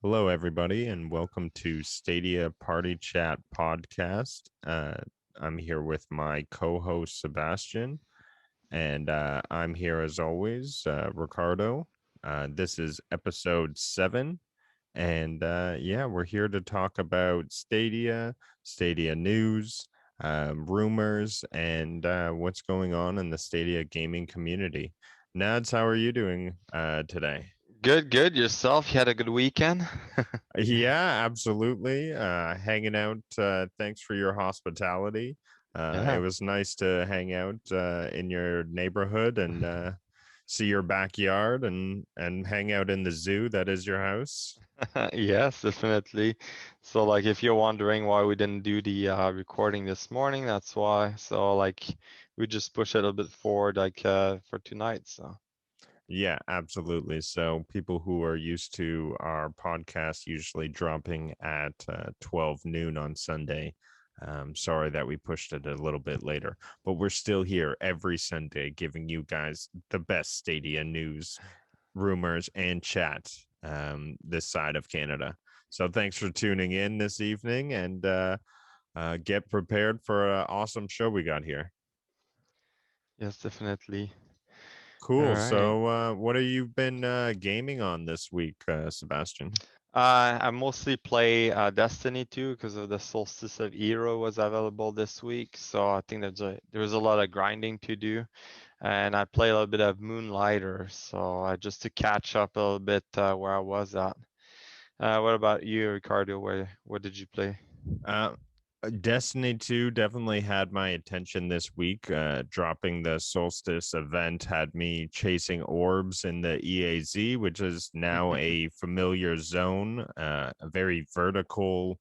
Hello, everybody, and welcome to Stadia Party Chat Podcast. I'm here with my co-host Sebastian, and I'm here as always, Ricardo. This is episode 7, and yeah, we're here to talk about Stadia news, rumors, and what's going on in the Stadia gaming community. Nads, how are you doing today? Good. Yourself? You had a good weekend? Yeah, absolutely. Hanging out. Thanks for your hospitality. It Yeah. was nice to hang out in your neighborhood and see your backyard and hang out in the zoo that is your house. Yes, definitely. So, like, if you're wondering why we didn't do the recording this morning, that's why. So, like, we just push it a little bit forward, like, for tonight. So, Yeah, absolutely. So people who are used to our podcast usually dropping at 12 noon on Sunday. Sorry that we pushed it a little bit later, but we're still here every Sunday giving you guys the best Stadia news, rumors, and chat this side of Canada. So thanks for tuning in this evening and get prepared for an awesome show we got here. yes, definitely. All Cool. right. So, what have you been gaming on this week, Sebastian? I mostly play Destiny 2 because of the Solstice of Hero was available this week. So I think there's a lot of grinding to do. And I play a little bit of Moonlighter, so just to catch up a little bit where I was at. What about you, Ricardo? What did you play? Uh, Destiny 2 definitely had my attention this week. Dropping the Solstice event had me chasing orbs in the EAZ, which is now a familiar zone, a very vertical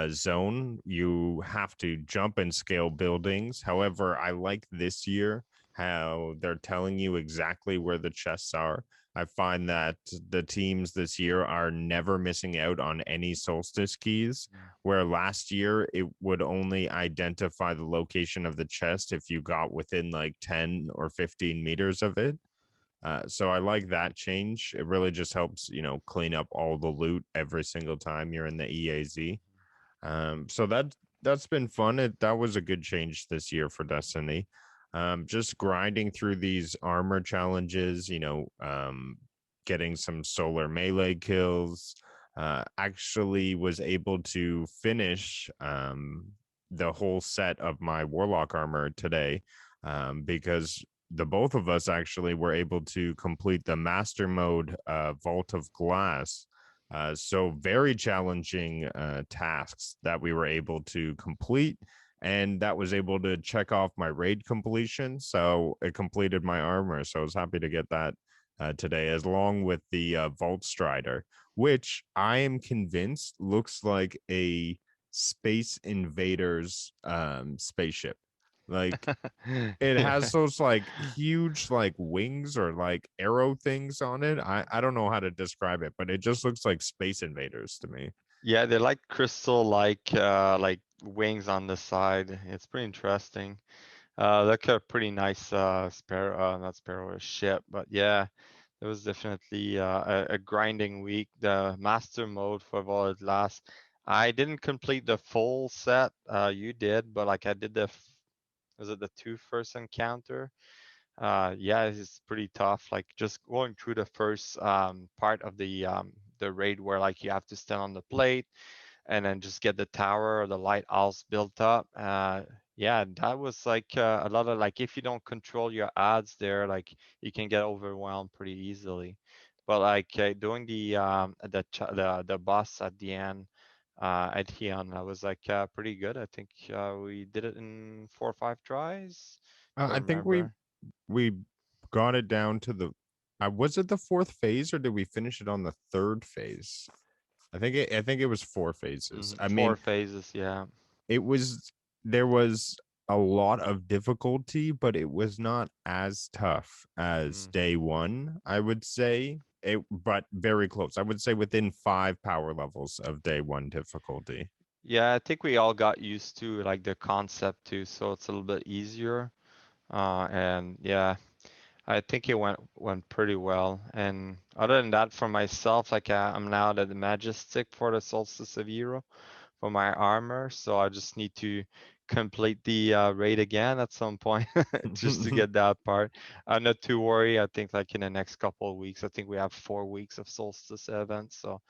zone. You have to jump and scale buildings. However, I like this year how they're telling you exactly where the chests are. I find that the teams this year are never missing out on any solstice keys, where last year it would only identify the location of the chest if you got within like 10 or 15 meters of it. So I like that change. It really just helps, clean up all the loot every single time you're in the EAZ. So that's been fun. That was a good change this year for Destiny. Just grinding through these armor challenges, getting some solar melee kills. Actually, was able to finish the whole set of my warlock armor today because the both of us actually were able to complete the master mode vault of glass, so very challenging tasks that we were able to complete, and that was able to check off my raid completion. So it completed my armor. So I was happy to get that today, as long with the Vault Strider, which I am convinced looks like a Space Invaders spaceship. Like it has those like huge like wings or like arrow things on it. I don't know how to describe it, but it just looks like Space Invaders to me. Yeah, they're like crystal like wings on the side. It's pretty interesting. Look a pretty nice sparrow, not sparrow, a ship. But yeah, it was definitely a grinding week. The master mode for all it lasts. I didn't complete the full set. You did, but like I did was it the two first encounter? Yeah, it's pretty tough. Like just going through the first part of the raid where like you have to stand on the plate and then just get the tower or the lighthouse built up. Yeah, that was like a lot of like if you don't control your odds there, like you can get overwhelmed pretty easily. But like doing the boss at the end at Heon, that was like pretty good. I think we did it in 4 or 5 tries, if I I think we remember. we got it down to the. Was it the fourth phase or did we finish it on the third phase? I think it was 4 phases. I Four mean, phases, yeah. it was there was a lot of difficulty, but it was not as tough as hmm day one, I would say. But very close. I would say within 5 power levels of day one difficulty. Yeah, I think we all got used to like the concept too, so it's a little bit easier. And yeah, I think it went pretty well. And other than that, for myself, like I'm now at the Majestic for the Solstice of Hero for my armor, so I just need to complete the raid again at some point just to get that part. I'm not too worried. I think like in the next couple of weeks, I think we have 4 weeks of Solstice events, so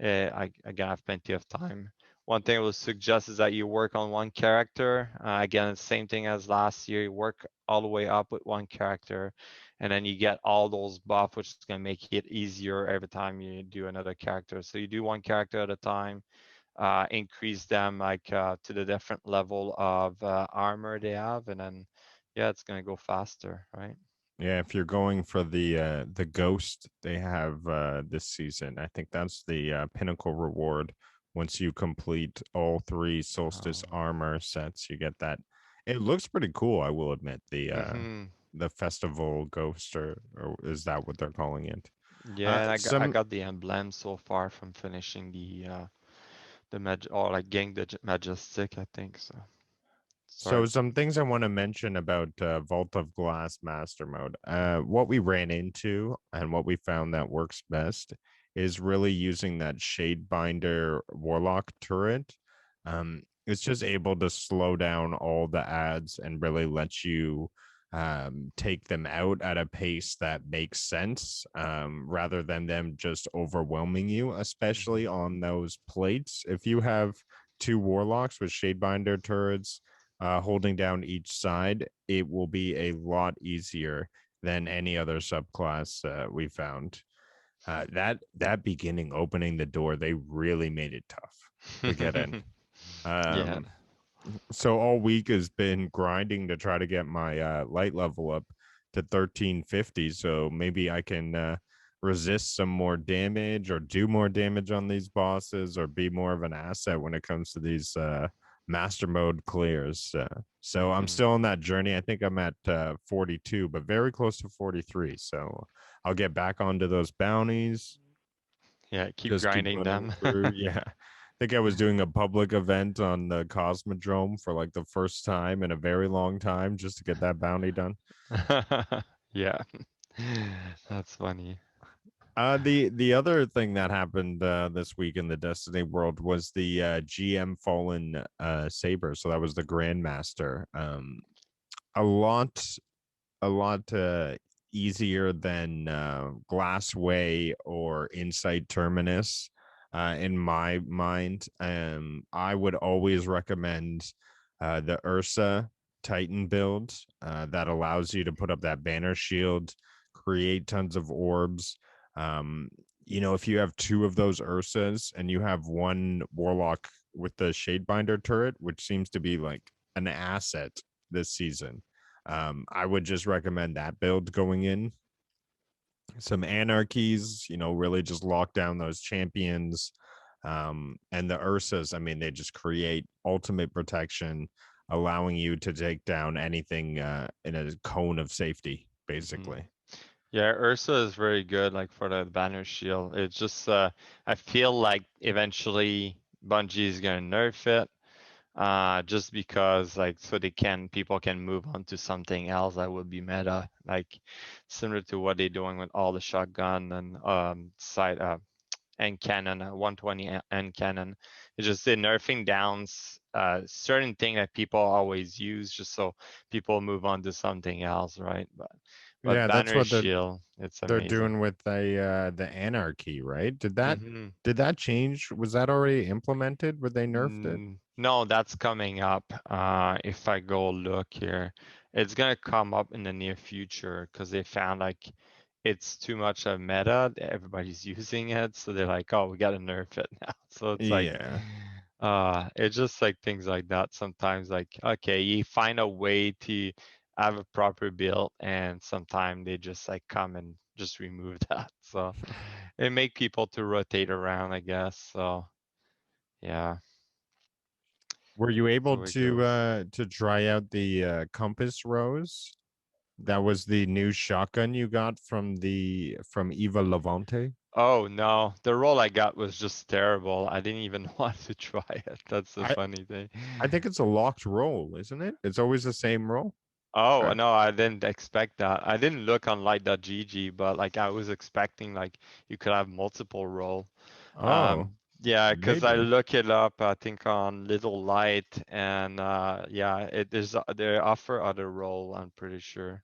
I again have plenty of time. One thing I would suggest is that you work on one character. Again, it's the same thing as last year. You work all the way up with one character, and then you get all those buff, which is going to make it easier every time you do another character. So you do one character at a time, increase them like to the different level of armor they have, and then yeah, it's going to go faster, right? Yeah, if you're going for the ghost they have this season, I think that's the pinnacle reward. Once you complete all three solstice Oh. armor sets, you get that. It looks pretty cool, I will admit. Mm-hmm. The festival ghost, or is that what they're calling it? Yeah, and I Some got the emblem so far from finishing the or like getting the majestic, I think so. So Sorry. some things I want to mention about Vault of Glass Master Mode. What we ran into and what we found that works best is really using that Shade Binder Warlock turret. It's just able to slow down all the ads and really let you take them out at a pace that makes sense, rather than them just overwhelming you, Mm-hmm. especially on those plates. If you have two Warlocks with Shade Binder turrets holding down each side, it will be a lot easier than any other subclass we found. That beginning opening the door, they really made it tough to get in. Yeah. Um, so all week has been grinding to try to get my light level up to 1350. So maybe I can resist some more damage or do more damage on these bosses or be more of an asset when it comes to these master mode clears. So I'm Mm-hmm. still on that journey. I think I'm at 42, but very close to 43. So I'll get back onto those bounties, Yeah, keep just keep grinding running them. through. Yeah. I think I was doing a public event on the Cosmodrome for like the first time in a very long time just to get that bounty done. Yeah. That's funny. The other thing that happened this week in the Destiny world was the GM Fallen Saber. So that was the Grandmaster. A lot a lot easier than Glassway or Insight Terminus. In my mind, I would always recommend the Ursa Titan build that allows you to put up that banner shield, create tons of orbs. Um, if you have two of those Ursas and you have one Warlock with the Shadebinder turret, which seems to be like an asset this season, I would just recommend that build going in. Some anarchies, really just lock down those champions. And the Ursas, I mean, they just create ultimate protection, allowing you to take down anything in a cone of safety, Hmm. basically. Yeah, Ursa is very good, like for the banner shield. It's just I feel like eventually Bungie is gonna nerf it. Just because like so people can move on to something else that would be meta, like similar to what they're doing with all the shotgun and side and cannon, 120 and cannon. It's just they're nerfing down certain thing that people always use just so people move on to something else, right? But Yeah, that's banner what shield, it's they're amazing. doing with the anarchy, right? Hmm. Did that change? Was that already implemented? Were they nerfed it? No, that's coming up. If I go look here, it's gonna come up in the near future because they found like it's too much of meta. Everybody's using it, so they're like, oh, we gotta nerf it now. So it's like, Yeah. it's just like things like that. Sometimes like, okay, you find a way to have a proper build, and sometimes they just like come and just remove that. So it make people to rotate around, I guess. So yeah. Were you That's the able way it goes. to try out the compass rose? That was the new shotgun you got from Eva Levante. Oh no, the roll I got was just terrible. I didn't even want to try it. That's the I funny thing. I think it's a locked roll, isn't it? It's always the same roll. Oh, Uh, no, I didn't expect that. I didn't look on light.gg, but like I was expecting like you could have multiple role. oh, Yeah, because I maybe. look it up, I think on Little Light, and yeah, it is they offer other role, I'm pretty sure.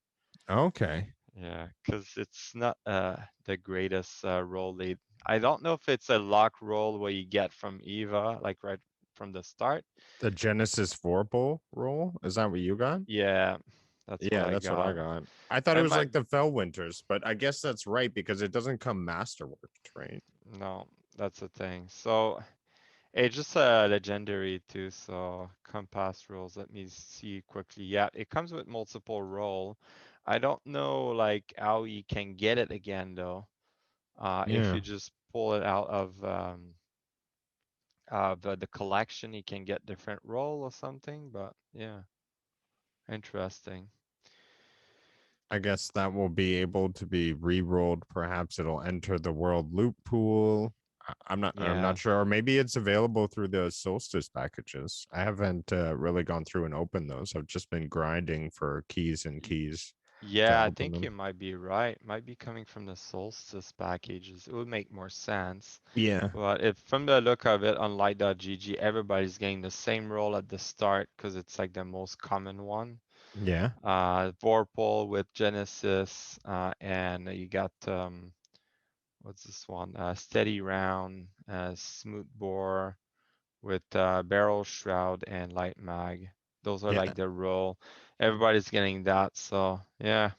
Okay. Yeah, because it's not the greatest role lead. I don't know if it's a lock roll where you get from Eva, like right from the start. The Genesis 4 bowl roll? Is that what you got? Yeah, that's what Yeah, I that's what I got. got. I thought it It was might like the Fellwinters, but I guess that's right because it doesn't come masterworked, right? no, that's the thing. So it's just a legendary too. So compass rolls. Let me see quickly. Yeah, it comes with multiple roll. I don't know like how you can get it again though. If you Yeah, just pull it out of the collection, you can get different roll or something. But yeah, interesting. I guess that will be able to be re-rolled. Perhaps it'll enter the world loot pool. I'm Yeah. not sure. Or maybe it's available through the solstice packages. I haven't really gone through and opened those. I've just been grinding for keys and Y- keys to Yeah, I open think you them. might be right. Might be coming from the solstice packages. It would make more sense. Yeah. But if from the look of it on light.gg, everybody's getting the same role at the start because it's like the most common one. Yeah. Vorpal with Genesis, and you got what's this one? Steady Round, Smooth Bore with Barrel Shroud and Light Mag. Those are Yeah. like the role. Everybody's getting that, so yeah.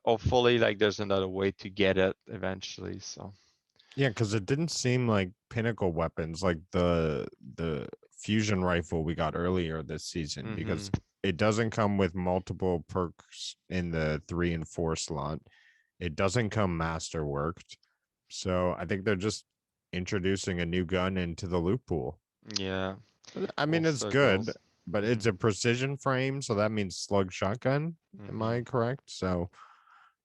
Hopefully, like there's another way to get it eventually. So. Yeah, because it didn't seem like pinnacle weapons like the fusion rifle we got earlier this season because Mm-hmm. it doesn't come with multiple perks in the 3 and 4 slot. It doesn't come masterworked. So I think they're just introducing a new gun into the loot pool. Yeah. I Full mean, it's good, circles. but it's Mm-hmm. a precision frame, so that means slug shotgun. Am Mm-hmm. I correct? So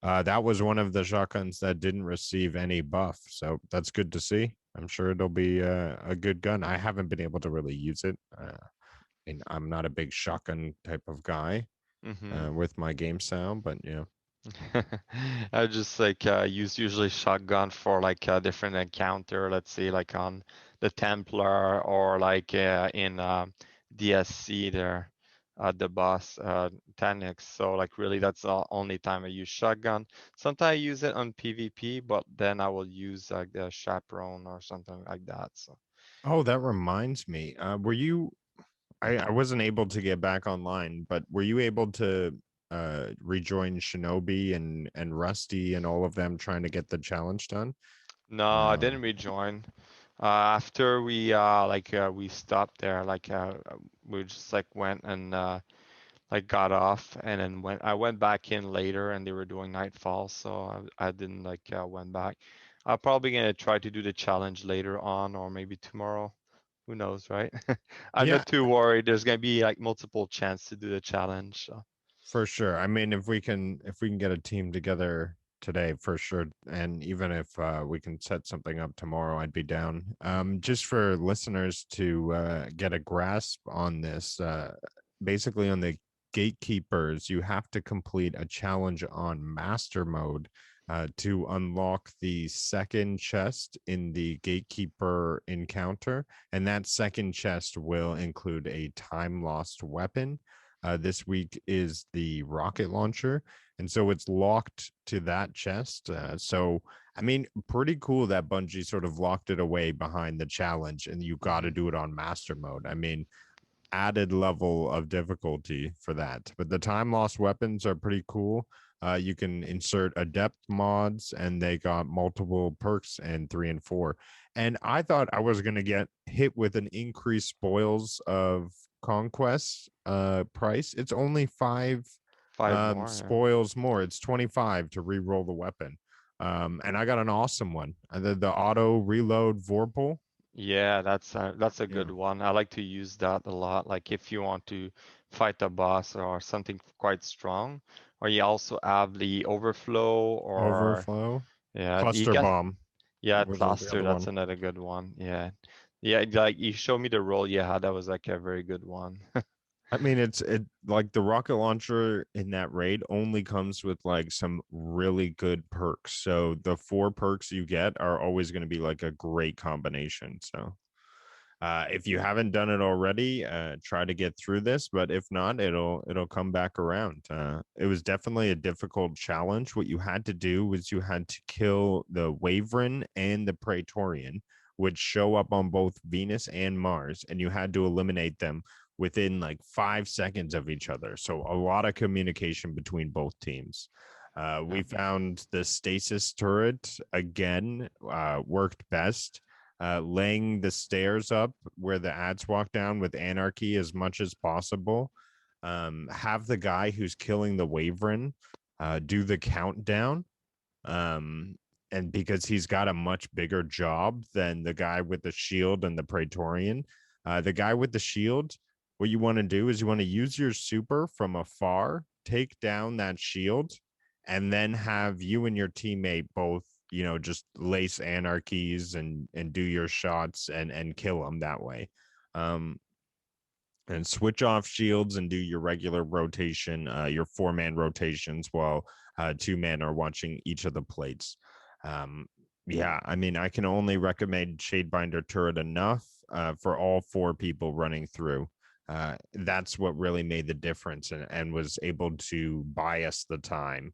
that was one of the shotguns that didn't receive any buff, so that's good to see. I'm sure it'll be a good gun. I haven't been able to really use it. And I'm not a big shotgun type of guy Mm-hmm. with my game style, but yeah, I just like use usually shotgun for like a different encounter. Let's say like on the Templar or like in DSC there, the boss Tanix. So like really that's the only time I use shotgun. Sometimes I use it on PvP, but then I will use like the chaperone or something like that. So. oh, that reminds me. Were you? I wasn't able to get back online, but were you able to rejoin Shinobi and Rusty and all of them trying to get the challenge done? No, I Uh, didn't rejoin. After we stopped there, we just like went and like got off and then I went back in later and they were doing nightfall, so I didn't like went back. I'm probably gonna try to do the challenge later on or maybe tomorrow. Who knows, right? I'm yeah, not too worried. There's gonna be like multiple chance to do the challenge. So. for sure. I mean, if we can get a team together today, for sure, and even if we can set something up tomorrow, I'd be down. Just for listeners to get a grasp on this, basically on the gatekeepers, you have to complete a challenge on master mode to unlock the second chest in the gatekeeper encounter, and that second chest will include a time lost weapon. This week is the rocket launcher. And so it's locked to that chest. So, I mean, pretty cool that Bungie sort of locked it away behind the challenge and you got to Hmm. do it on master mode. I mean, added level of difficulty for that. But the time lost weapons are pretty cool. You can insert adept mods, and they got multiple perks in 3 and 4. And I thought I was gonna get hit with an increased spoils of conquest price. It's only five Five more, yeah. spoils more. It's 25 to re-roll the weapon. And I got an awesome one. The auto reload Vorpal. Yeah, that's a Yeah, good one. I like to use that a lot. Like if you want to fight a boss or something quite strong, or you also have the overflow or overflow. yeah, you Cluster get bomb yeah, was the cluster, other that's one. another good one. Yeah. Yeah, like you showed me the role you had, that was like a very good one. I mean, it like the rocket launcher in that raid only comes with like some really good perks. So the four perks you get are always going to be like a great combination. So if you haven't done it already, try to get through this. But if not, it'll come back around. It was definitely a difficult challenge. What you had to do was you had to kill the Waverin and the Praetorian, which show up on both Venus and Mars, and you had to eliminate them within like 5 seconds of each other. So a lot of communication between both teams. Yeah. We found the stasis turret again worked best, laying the stairs up where the ads walk down with anarchy as much as possible. Have the guy who's killing the Waverin do the countdown. Um, and because he's got a much bigger job than the guy with the shield and the Praetorian, the guy with the shield, what you want to do is you want to use your super from afar, take down that shield, and then have you and your teammate both, just lace anarchies and do your shots and kill them that way. Um, and switch off shields and do your regular rotation, your 4-man rotations, while 2 men are watching each of the plates. Um, yeah, I mean, I can only recommend Shadebinder Turret enough for all 4 people running through. That's what really made the difference and was able to buy us the time.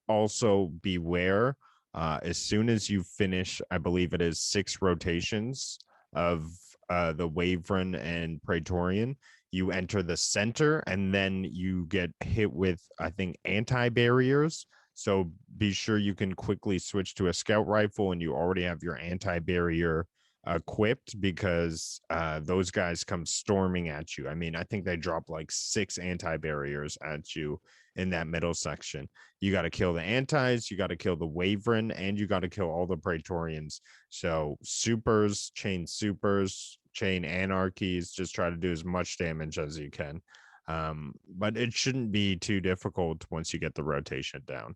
Also, beware as soon as you finish, I believe it is 6 rotations of the Waverin and Praetorian, you enter the center and then you get hit with, I think, anti barriers. So be sure you can quickly switch to a scout rifle and you already have your anti barrier equipped, because those guys come storming at you. I mean, I think they drop like 6 anti barriers at you in that middle section. You got to kill the antis, you got to kill the Waverin, and you got to kill all the Praetorians. So supers, chain anarchies, just try to do as much damage as you can. But it shouldn't be too difficult once you get the rotation down.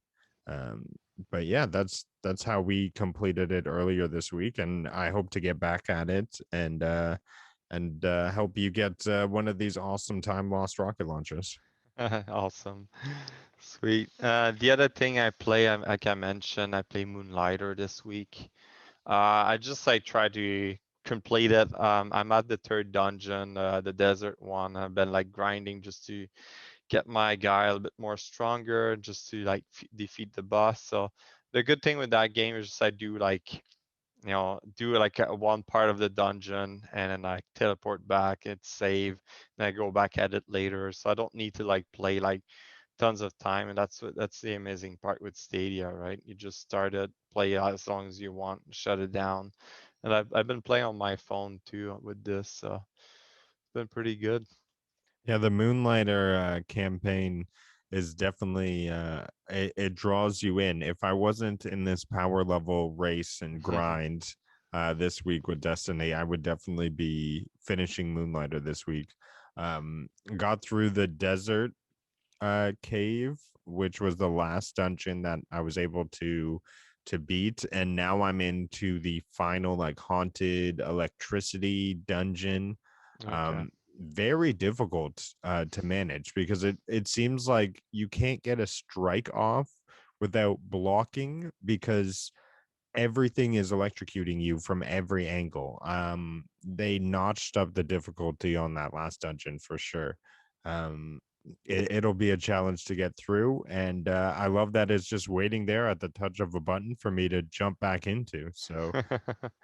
Um, but yeah, that's how we completed it earlier this week, and I hope to get back at it and help you get one of these awesome time lost rocket launchers. Awesome. Sweet. The other thing I play, like I mentioned, I play Moonlighter this week. I just like try to complete it. I'm at the 3rd dungeon, the desert one. I've been like grinding just to get my guy a little bit more stronger, just to like defeat the boss. So the good thing with that game is just I do like, do like one part of the dungeon and then I teleport back, it's save, and I go back at it later. So I don't need to like play like tons of time, and that's the amazing part with Stadia, right? You just start it, play as long as you want, shut it down. And I've been playing on my phone too with this, so it's been pretty good. Yeah, the Moonlighter campaign is definitely it draws you in. If I wasn't in this power level race and grind this week with Destiny, I would definitely be finishing Moonlighter this week. Got through the desert cave, which was the last dungeon that I was able to beat, and now I'm into the final like haunted electricity dungeon. Okay. Very difficult to manage because it seems like you can't get a strike off without blocking, because everything is electrocuting you from every angle. They notched up the difficulty on that last dungeon for sure. Um, it'll be a challenge to get through, and I love that it's just waiting there at the touch of a button for me to jump back into. So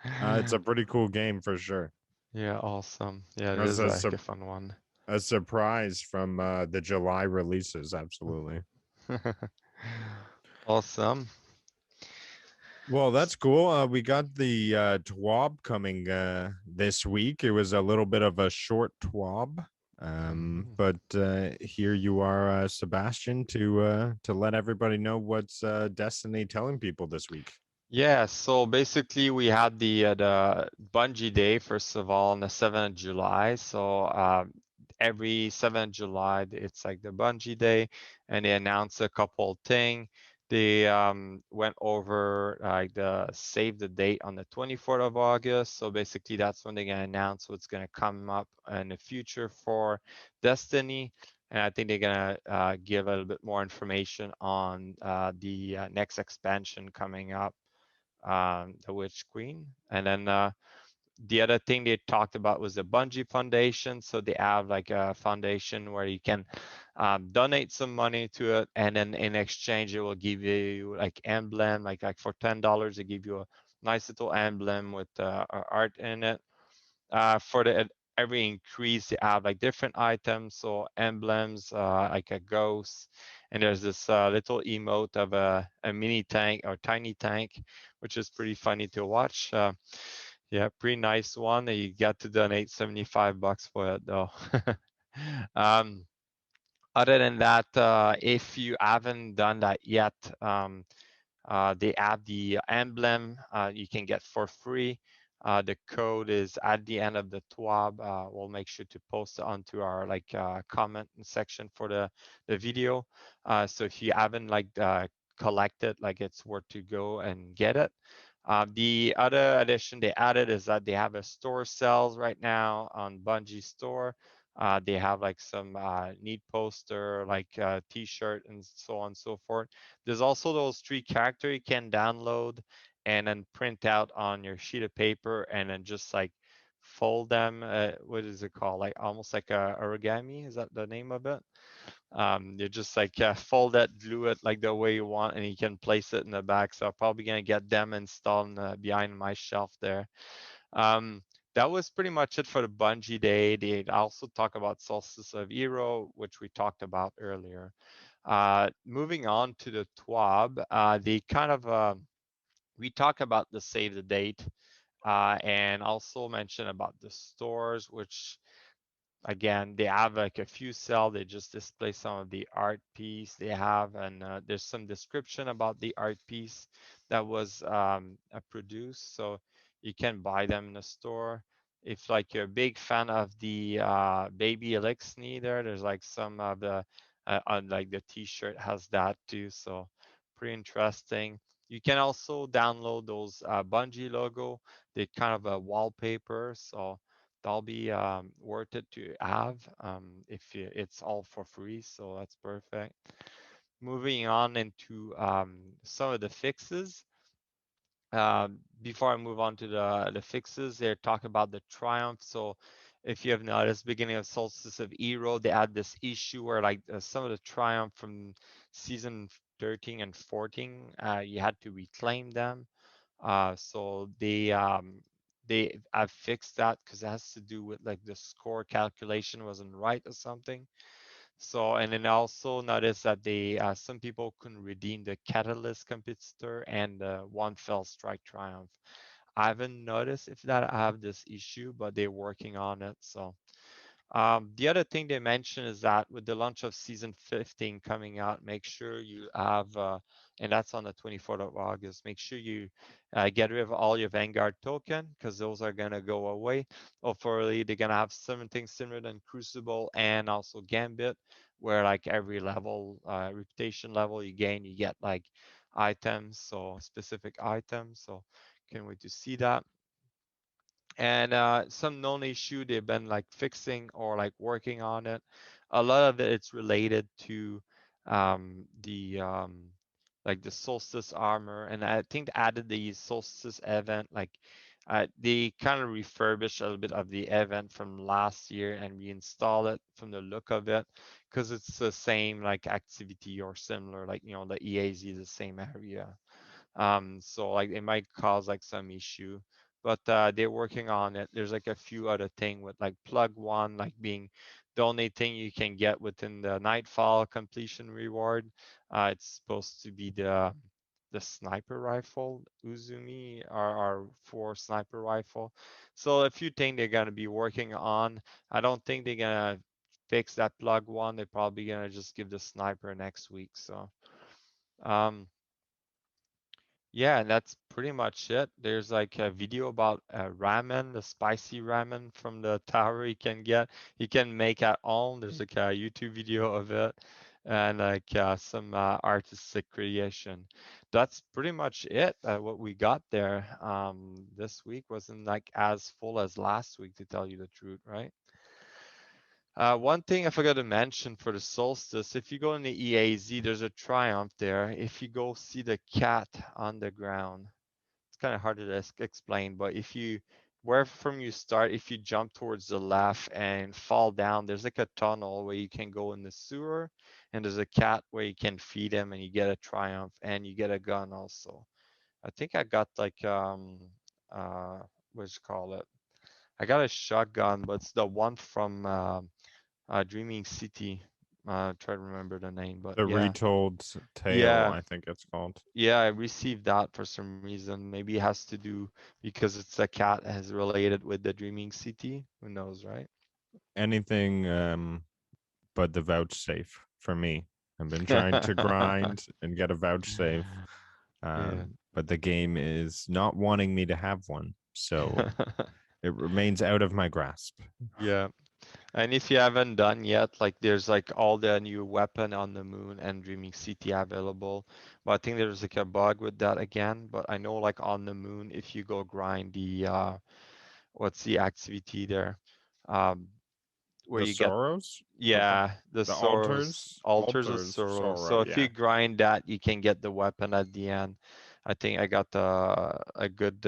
it's a pretty cool game for sure. Yeah, awesome. Yeah, it As is like a fun one. a surprise from the July releases, absolutely. Awesome. Well, that's cool. We got the TWAB coming this week. It was a little bit of a short TWAB, Mhm. but here you are, Sebastian, to let everybody know what's Destiny telling people this week. Yeah, so basically we had the Bungie Day first of all on the 7th of July. So every 7th of July it's like the Bungie Day, and they announce a couple thing. They went over like the save the date on the 24th of August. So basically, that's when they're gonna announce what's gonna come up in the future for Destiny. And I think they're gonna give a little bit more information on the next expansion coming up, the Witch Queen. And then the other thing they talked about was the Bungie Foundation. So they have like a foundation where you can donate some money to it, and then in exchange, it will give you like emblem, like for $10, they give you a nice little emblem with art in it. For the every increase, they have like different items, so emblems, like a ghost, and there's this little emote of a mini tank or tiny tank, which is pretty funny to watch. Yeah, pretty nice one. You got to donate 75 bucks for it though. um, Other than that, if you haven't done that yet, they have the emblem you can get for free. The code is at the end of the TWAB. We'll make sure to post it onto our like comment section for the video. So if you haven't like collected, like it's worth to go and get it. The other addition they added is that they have a store sales right now on Bungie Store. They have like some neat poster, like T-shirt and so on and so forth. There's also those 3 character you can download and then print out on your sheet of paper and then just like fold them. What is it called? Like almost like a origami. Is that the name of it? You just like fold it, glue it like the way you want, and you can place it in the back. So I'm probably gonna get them installed behind my shelf there. Um, that was pretty much it for the Bungie Day. They also talk about Solstice of Hero, which we talked about earlier. Moving on to the TWAB, they kind of we talk about the save the date and also mention about the stores, which again they have like a few cell. They just display some of the art piece they have, and there's some description about the art piece that was produced, so you can buy them in the store. If like you're a big fan of the baby elixir, there's like some of the on like the t-shirt has that too, so pretty interesting. You can also download those Bungie logo. They kind of a wallpaper, so that'll be worth it to have if it's all for free, so that's perfect. Moving on into some of the fixes. Before I move on to the fixes, they talk about the triumph. So if you have noticed, beginning of Solstice of Hero, they had this issue where like some of the triumph from season 13 and 14, you had to reclaim them. So they have fixed that because it has to do with like the score calculation wasn't right or something. So and then also notice that they some people couldn't redeem the Catalyst competitor and one fell strike triumph. I haven't noticed if that I have this issue, but they're working on it. So the other thing they mentioned is that with the launch of season 15 coming out, make sure you have, and that's on the 24th of August, make sure you get rid of all your Vanguard token because those are going to go away. Hopefully, they're going to have something similar than Crucible and also Gambit, where like every level, reputation level you gain, you get like items, so specific items. So can't wait to see that. And some known issue they've been like fixing or like working on it. A lot of it it's related to the like the solstice armor, and I think they added the solstice event. Like they kind of refurbished a little bit of the event from last year and reinstall it from the look of it because it's the same like activity or similar. Like the EAZ is the same area. So like it might cause like some issue, but they're working on it. There's like a few other thing with like plug one, like being the only thing you can get within the nightfall completion reward. It's supposed to be the sniper rifle Uzumi or for sniper rifle. So a few things they're gonna be working on. I don't think they're gonna fix that plug one. They're probably gonna just give the sniper next week. So um yeah, and that's pretty much it. There's like a video about ramen, the spicy ramen from the tower you can get. You can make at home. There's like a YouTube video of it. and like some artistic creation. That's pretty much it. What we got there. This week wasn't like as full as last week, to tell you the truth, right? One thing I forgot to mention for the solstice, if you go in the EAZ, there's a triumph there. If you go see the cat on the ground, it's kind of hard to explain, but if you, where from you start, if you jump towards the left and fall down, there's like a tunnel where you can go in the sewer, and there's a cat where you can feed him, and you get a triumph, and you get a gun also. I think I got like what you call it? I got a shotgun, but it's the one from Dreaming City. Try to remember the name, but The yeah, Retold Tale, yeah, I think it's called. yeah. I received that for some reason. Maybe it has to do because it's a cat has related with the Dreaming City. Who knows, right? Anything but the vouchsafe for me. I've been trying to grind and get a vouchsafe, Yeah. but the game is not wanting me to have one. So it remains out of my grasp. Yeah. And if you haven't done yet, like there's like all the new weapon on the moon and Dreaming City available. But I think there's like a bug with that again. But I know like on the moon, if you go grind the what's the activity there? Um, where The you get, sorrows? yeah, the The sorrows, altars? altars of Altars of sorrow. sorrow, So if you yeah. grind that, you can get the weapon at the end. I think I got a good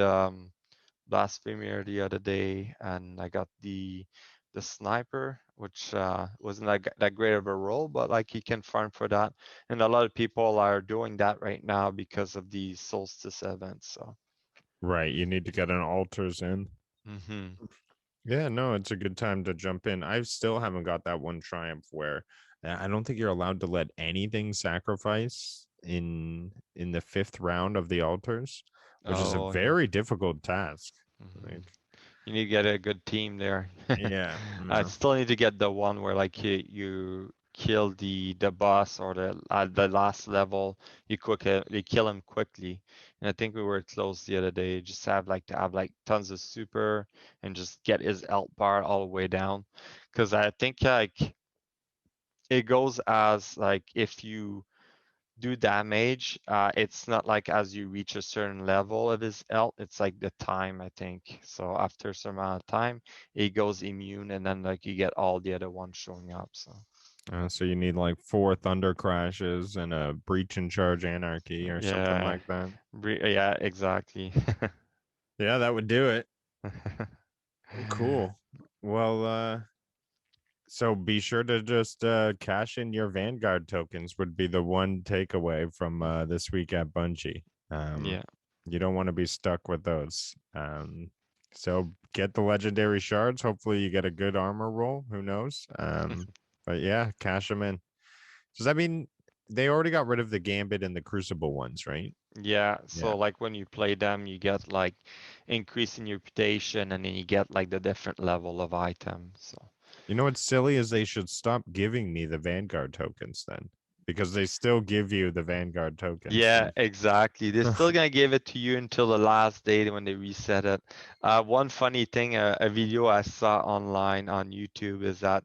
blasphemer the other day, and I got the sniper, which wasn't that great of a role, but like you can farm for that, and a lot of people are doing that right now because of the solstice events. So. Right. You need to get an altars in. Hmm. Yeah, no, it's a good time to jump in. I still haven't got that one triumph where I don't think you're allowed to let anything sacrifice in the fifth round of the altars, which is a Oh yeah. very difficult task. Hmm. Like, You need to get a good team there. yeah, I no. still need to get the one where like you kill the boss or the at the last level. You kill him quickly. And I think we were close the other day. Just have like to have like tons of super and just get his health bar all the way down. Because I think like it goes as like if you do damage, it's not like as you reach a certain level of his health, it's like the time, I think. So after some amount of time, he goes immune, and then like you get all the other ones showing up. So So you need like four thunder crashes and a breach and charge anarchy or something yeah, like that. yeah, exactly. Yeah, that would do it. Cool. Well, so be sure to just cash in your Vanguard tokens would be the one takeaway from this week at Bungie. Yeah. You don't want to be stuck with those. So get the legendary shards. Hopefully you get a good armor roll. Who knows? But yeah, cash them in. Does that mean they already got rid of the Gambit and the Crucible ones, right? Yeah, Yeah. so like when you play them, you get like increase in your reputation, and then you get like the different level of items. So You know what's silly is they should stop giving me the Vanguard tokens then, because they still give you the Vanguard tokens. yeah, exactly. They're still gonna give it to you until the last day when they reset it. One funny thing, a video I saw online on YouTube is that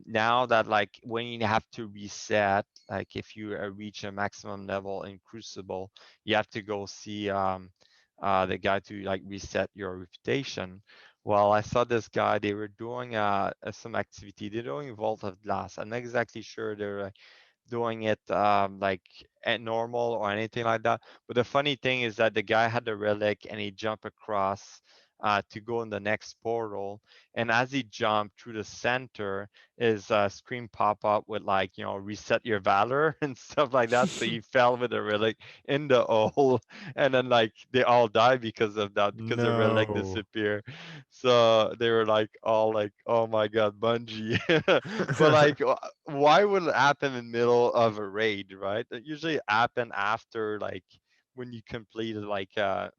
now that like when you have to reset, like if you reach a maximum level in Crucible, you have to go see the guy to like reset your reputation. Well, I saw this guy. They were doing some activity. They're doing Vault of Glass. I'm not exactly sure they're doing it like at normal or anything like that. But the funny thing is that the guy had the relic and he jumped across to go in the next portal. And as he jumped through the center, his screen pop up with like, reset your valor and stuff like that. So he fell with the relic in the hole, and then like they all died because of that, because the relic No. disappeared. So they were like all like, "Oh my God, Bungie!" But like, why would it happen in the middle of a raid, right? It usually happen after like when you completed like a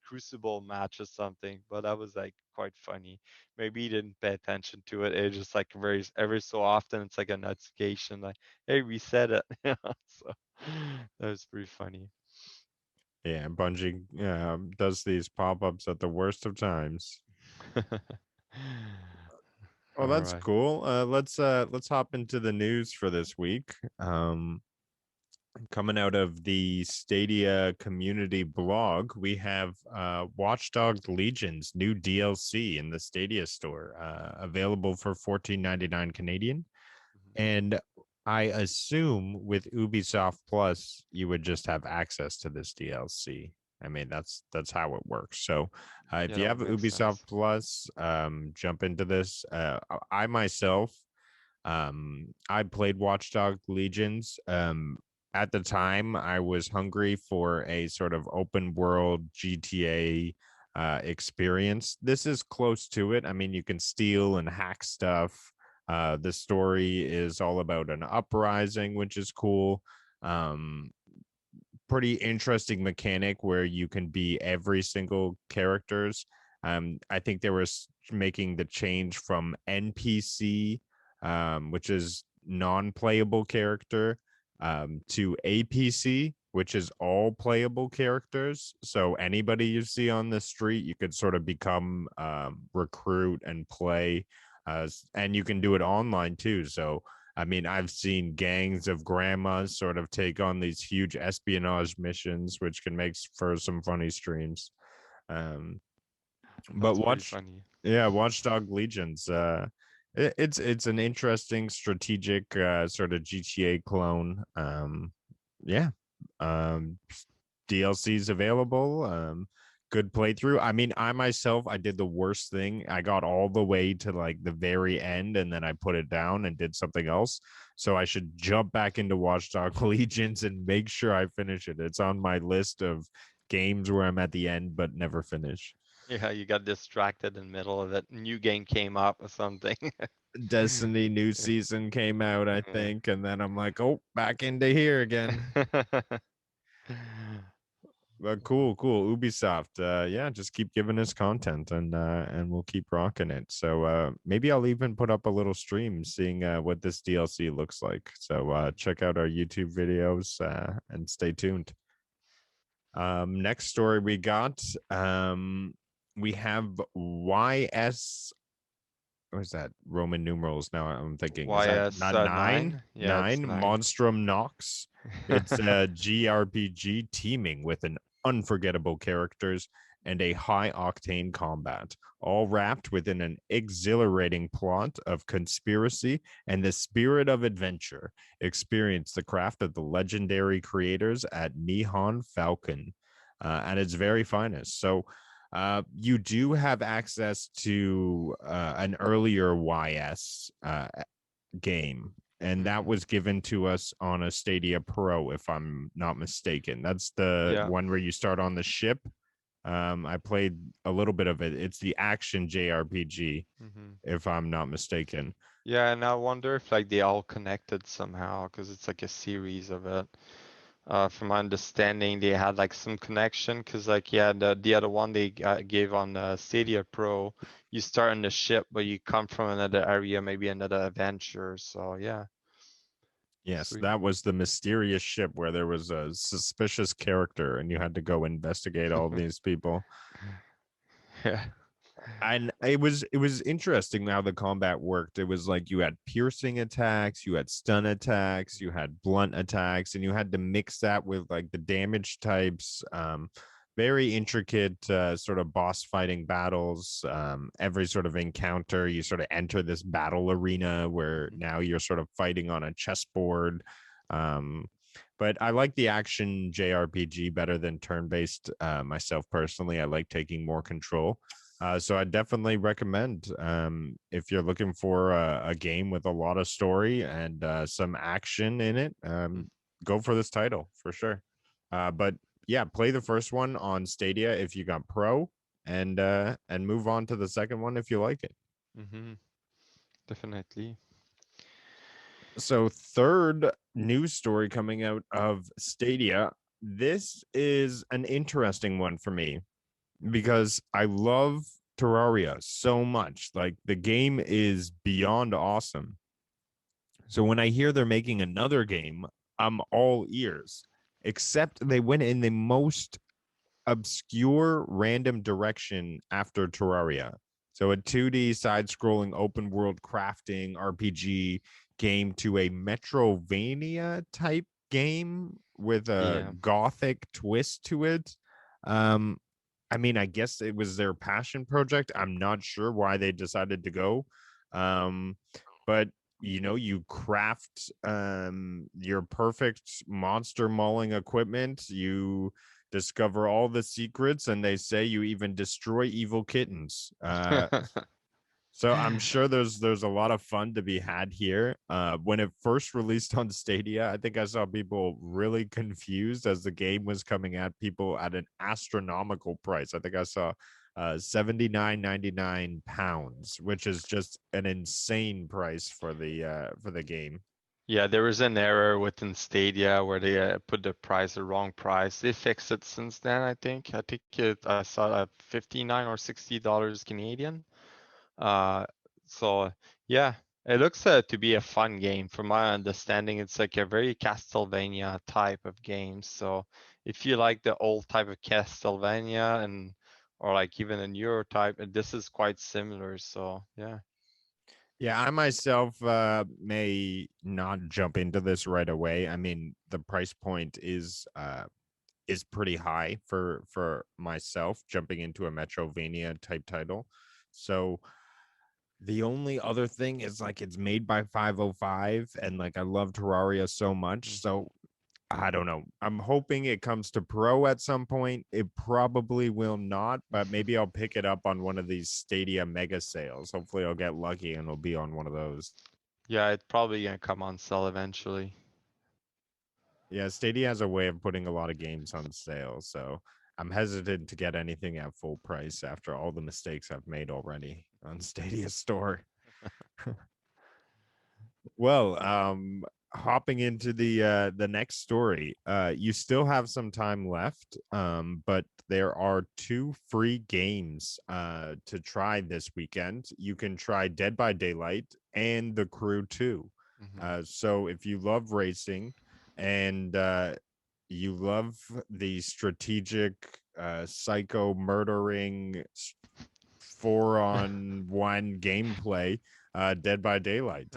crucible match or something. But that was like quite funny. Maybe you didn't pay attention to it. It's just like very every so often it's like a notification like, hey, reset it. So that was pretty funny. Yeah, Bungie does these pop ups at the worst of times. Oh, All that's right. cool. Let's hop into the news for this week. Coming out of the Stadia community blog, we have Watchdog Legion's new DLC in the Stadia store, available for 14.99 Canadian. And I assume with Ubisoft Plus, you would just have access to this DLC. I mean, that's how it works. So, if Yeah, you that have would make Ubisoft sense. Plus, jump into this. I myself, I played Watchdog Legions. At the time, I was hungry for a sort of open world GTA experience. This is close to it. I mean, you can steal and hack stuff. The story is all about an uprising, which is cool. Um, Pretty interesting mechanic where you can be every single characters. I think they were making the change from NPC, which is non-playable character, to APC, which is all playable characters. So anybody you see on the street, you could sort of become recruit and play, and you can do it online too. So I mean, I've seen gangs of grandmas sort of take on these huge espionage missions, which can make for some funny streams. Um, but That's pretty funny. Watchdog Legions. It's an interesting strategic sort of GTA clone. Yeah, um, DLCs available. Good playthrough. I mean, I myself, I did the worst thing. I got all the way to like the very end and then I put it down and did something else. So I should jump back into Watchdog Legions and make sure I finish it. It's on my list of games where I'm at the end but never finish. Yeah, you got distracted in the middle of it. New game came up or something. Destiny new season came out, I Yeah. think, and then I'm like, oh, back into here again. But cool. Ubisoft, yeah, just keep giving us content, and we'll keep rocking it. So maybe I'll even put up a little stream seeing what this DLC looks like. So check out our YouTube videos and stay tuned. Next story we got, we have YS. What is that? Roman numerals. Now I'm thinking, is that YS not nine? 9? Yeah, it's Nine 9. Monstrum Nox. It's a GRPG teeming with an unforgettable characters and a high octane combat, all wrapped within an exhilarating plot of conspiracy and the spirit of adventure. Experience the craft of the legendary creators at Nihon Falcon at its very finest. So, you do have access to an earlier YS game, and that Hmm. was given to us on a Stadia Pro, if I'm not mistaken. That's the Yeah. one where you start on the ship. I played a little bit of it. It's the action JRPG, Hmm. if I'm not mistaken. Yeah, and I wonder if like they all connected somehow because it's like a series of it. From my understanding, they had like some connection because like yeah, the other one they gave on Stadia Pro, you start in the ship, but you come from another area, maybe another adventure. So yeah, Yes, sweet. that was the mysterious ship where there was a suspicious character, and you had to go investigate all these people. Yeah. And it was interesting how the combat worked. It was like you had piercing attacks, you had stun attacks, you had blunt attacks, and you had to mix that with like the damage types. Very intricate sort of boss fighting battles. Every sort of encounter, you sort of enter this battle arena where now you're sort of fighting on a chessboard. Um, but I like the action JRPG better than turn-based. Myself personally, I like taking more control. So I definitely recommend, if you're looking for a game with a lot of story and some action in it, go for this title for sure. But yeah, play the first one on Stadia if you got Pro, and move on to the second one if you like it. Mm-hmm. Definitely. So third news story coming out of Stadia. This is an interesting one for me because I love Terraria so much. Like the game is beyond awesome. So when I hear they're making another game, I'm all ears. Except they went in the most obscure random direction after Terraria. So a 2D side-scrolling open world crafting RPG game to a Metrovania type game with a Yeah. gothic twist to it. Um, I mean, I guess it was their passion project. I'm not sure why they decided to go. Um, but you craft your perfect monster mauling equipment. You discover all the secrets, and they say you even destroy evil kittens. So I'm sure there's a lot of fun to be had here. When it first released on Stadia, I think I saw people really confused as the game was coming at people at an astronomical price. I think I saw 79.99 pounds, which is just an insane price for the game. Yeah, there was an error within Stadia where they put the wrong price. They fixed it since then, I think. I saw at $59 or $60 Canadian. Uh, so yeah, it looks to be a fun game. From my understanding, it's like a very Castlevania type of game. So if you like the old type of Castlevania and or like even a newer type, this is quite similar. So yeah. Yeah, I myself may not jump into this right away. I mean, the price point is pretty high for myself jumping into a Metrovania type title. So the only other thing is like it's made by 505 and like I love Terraria so much. Mhm. So I don't know. I'm hoping it comes to pro at some point. It probably will not, but maybe I'll pick it up on one of these Stadia mega sales. Hopefully I'll get lucky and it'll be on one of those. Yeah, it's probably gonna come on sale eventually. Yeah, Stadia has a way of putting a lot of games on sale, so I'm hesitant to get anything at full price after all the mistakes I've made already on Stadia Store. Well, hopping into the next story, you still have some time left, but there are two free games to try this weekend. You can try Dead by Daylight and The Crew 2. Mhm. So if you love racing and you love the strategic psycho murdering 4-on-1 gameplay, Dead by Daylight.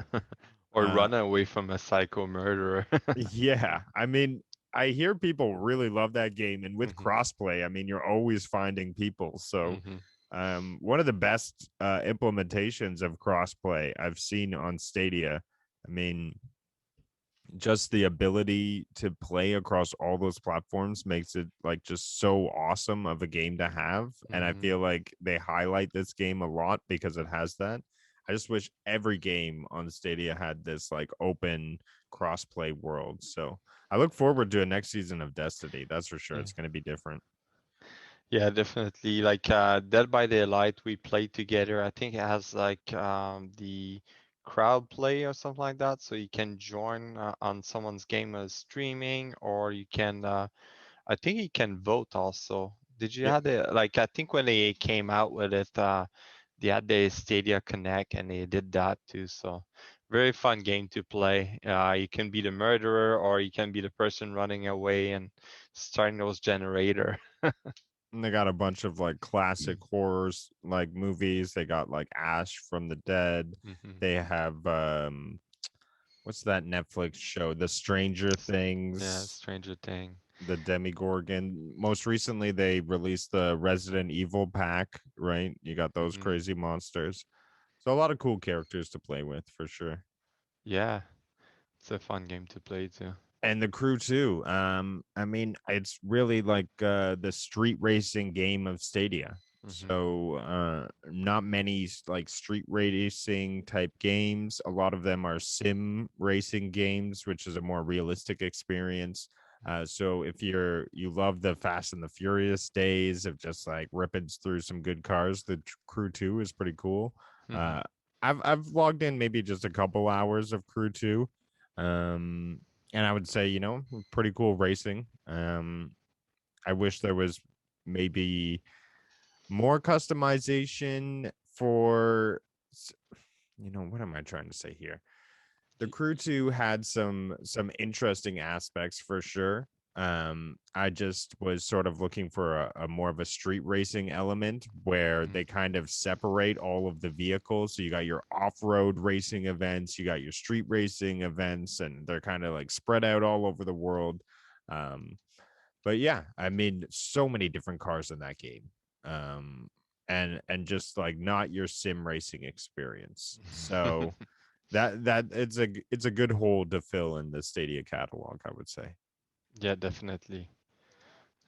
Or Uh, run away from a psycho murderer. yeah, I mean, I hear people really love that game, and with Mhm. crossplay, I mean, you're always finding people. So, Mhm. one of the best implementations of crossplay I've seen on Stadia. I mean, just the ability to play across all those platforms makes it like just so awesome of a game to have. And I Mhm. feel like they highlight this game a lot because it has that. I just wish every game on Stadia had this like open crossplay world. So I look forward to a next season of Destiny. That's for sure. Yeah. It's going to be different. Yeah, definitely. Like Dead by Daylight, we played together. I think it has like the crowd play or something like that. So you can join on someone's game as streaming, or you can. I think you can vote also. Did you Yep. have the like? I think when they came out with it, they had the Stadia Connect, and they did that too. So very fun game to play. You can be the murderer, or you can be the person running away and starting those generator. And they got a bunch of like classic horrors like movies. They got like Ash from the Dead. Mhm. They have what's that Netflix show? The Stranger Yeah, Things, Stranger Thing. the Demigorgon. Most recently, they released the Resident Evil pack, right? You got those Hmm. crazy monsters. So a lot of cool characters to play with for sure. Yeah, it's a fun game to play too. And the crew too. I mean, it's really like the street racing game of Stadia. Hmm. So not many like street racing type games. A lot of them are sim racing games, which is a more realistic experience. So if you love the Fast and the Furious days of just like ripping through some good cars, the Crew 2 is pretty cool. Hmm. Uh, I've logged in maybe just a couple hours of Crew 2. Um, and I would say, pretty cool racing. I wish there was maybe more customization for, what am I trying to say here? The Crew 2 had some interesting aspects for sure. I just was sort of looking for a more of a street racing element where Mhm. they kind of separate all of the vehicles. So you got your off-road racing events, you got your street racing events, and they're kind of like spread out all over the world. Um, but yeah, I mean, so many different cars in that game. And just like not your sim racing experience. So that it's a good hole to fill in the Stadia catalog, I would say. Yeah, definitely.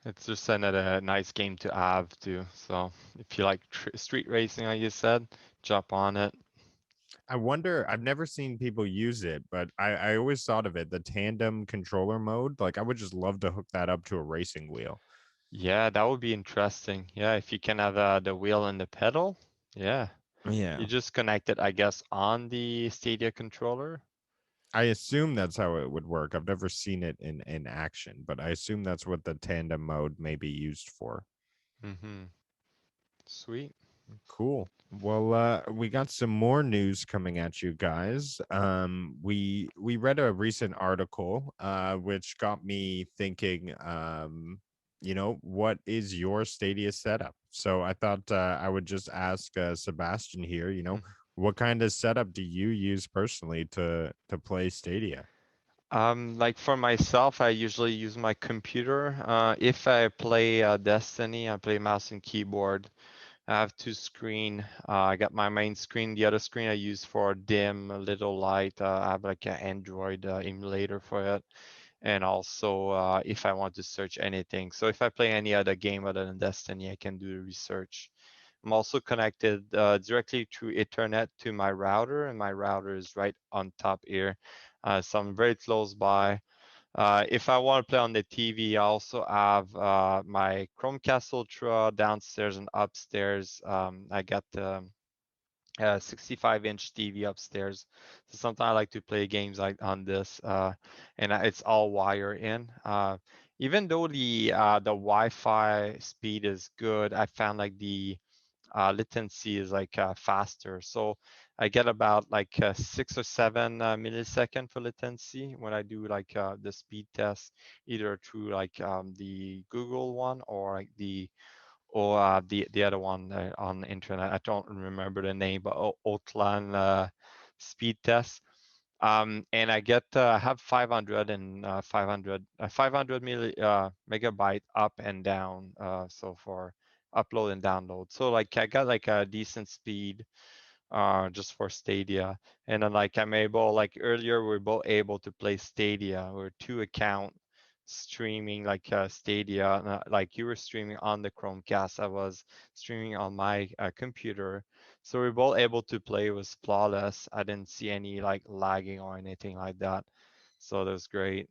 It's just another nice game to have too. So if you like street racing, like you said, jump on it. I wonder, I've never seen people use it, but I always thought of it, the tandem controller mode. Like I would just love to hook that up to a racing wheel. Yeah, that would be interesting. Yeah, if you can have the wheel and the pedal. Yeah, Yeah. you just connect it, I guess, on the Stadia controller. I assume that's how it would work. I've never seen it in action, but I assume that's what the tandem mode may be used for. Mm-hmm. Sweet. Cool. Well, we got some more news coming at you guys. We read a recent article, which got me thinking. What is your Stadia setup? So I thought I would just ask Sebastian here. What kind of setup do you use personally to play Stadia? Like for myself, I usually use my computer. If I play Destiny, I play mouse and keyboard. I have two screen. I got my main screen. The other screen I use for dim, a little light. I have like an Android emulator for it. And also if I want to search anything. So if I play any other game other than Destiny, I can do the research. I'm also connected directly through Ethernet to my router, and my router is right on top here. So I'm very close by. If I want to play on the TV, I also have my Chromecast Ultra downstairs and upstairs. I got the 65-inch TV upstairs. So sometimes I like to play games like on this, and it's all wire in. Even though the Wi-Fi speed is good, I found like the latency is like faster. So I get about like 6 or 7 millisecond for latency when I do like the speed test, either through like the Google one or like the other one on the internet. I don't remember the name, but Outland speed test. And I have 500 and 500 megabyte up and down. So for upload and download. So like I got like a decent speed just for Stadia. And then like I'm able, like earlier we were both able to play Stadia or two account streaming like Stadia. Like you were streaming on the Chromecast, I was streaming on my computer. So we are both able to play. It was flawless. I didn't see any like lagging or anything like that. So that was great.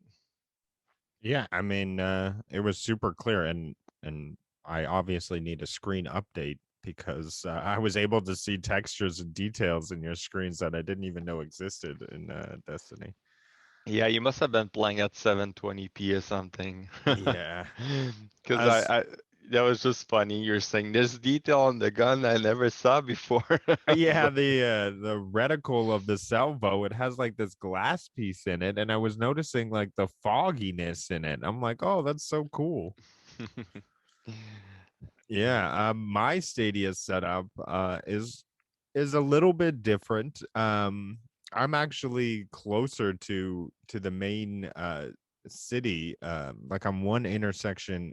Yeah, I mean, it was super clear, and I obviously need a screen update because I was able to see textures and details in your screens that I didn't even know existed in Destiny. Yeah, you must have been playing at 720p or something. Yeah, Because as that was just funny. You're saying there's detail on the gun I never saw before. yeah, the reticle of the salvo, it has like this glass piece in it, and I was noticing like the fogginess in it. I'm like, oh, that's so cool. Yeah, my Stadia setup is a little bit different. I'm actually closer to the main city. Like I'm one intersection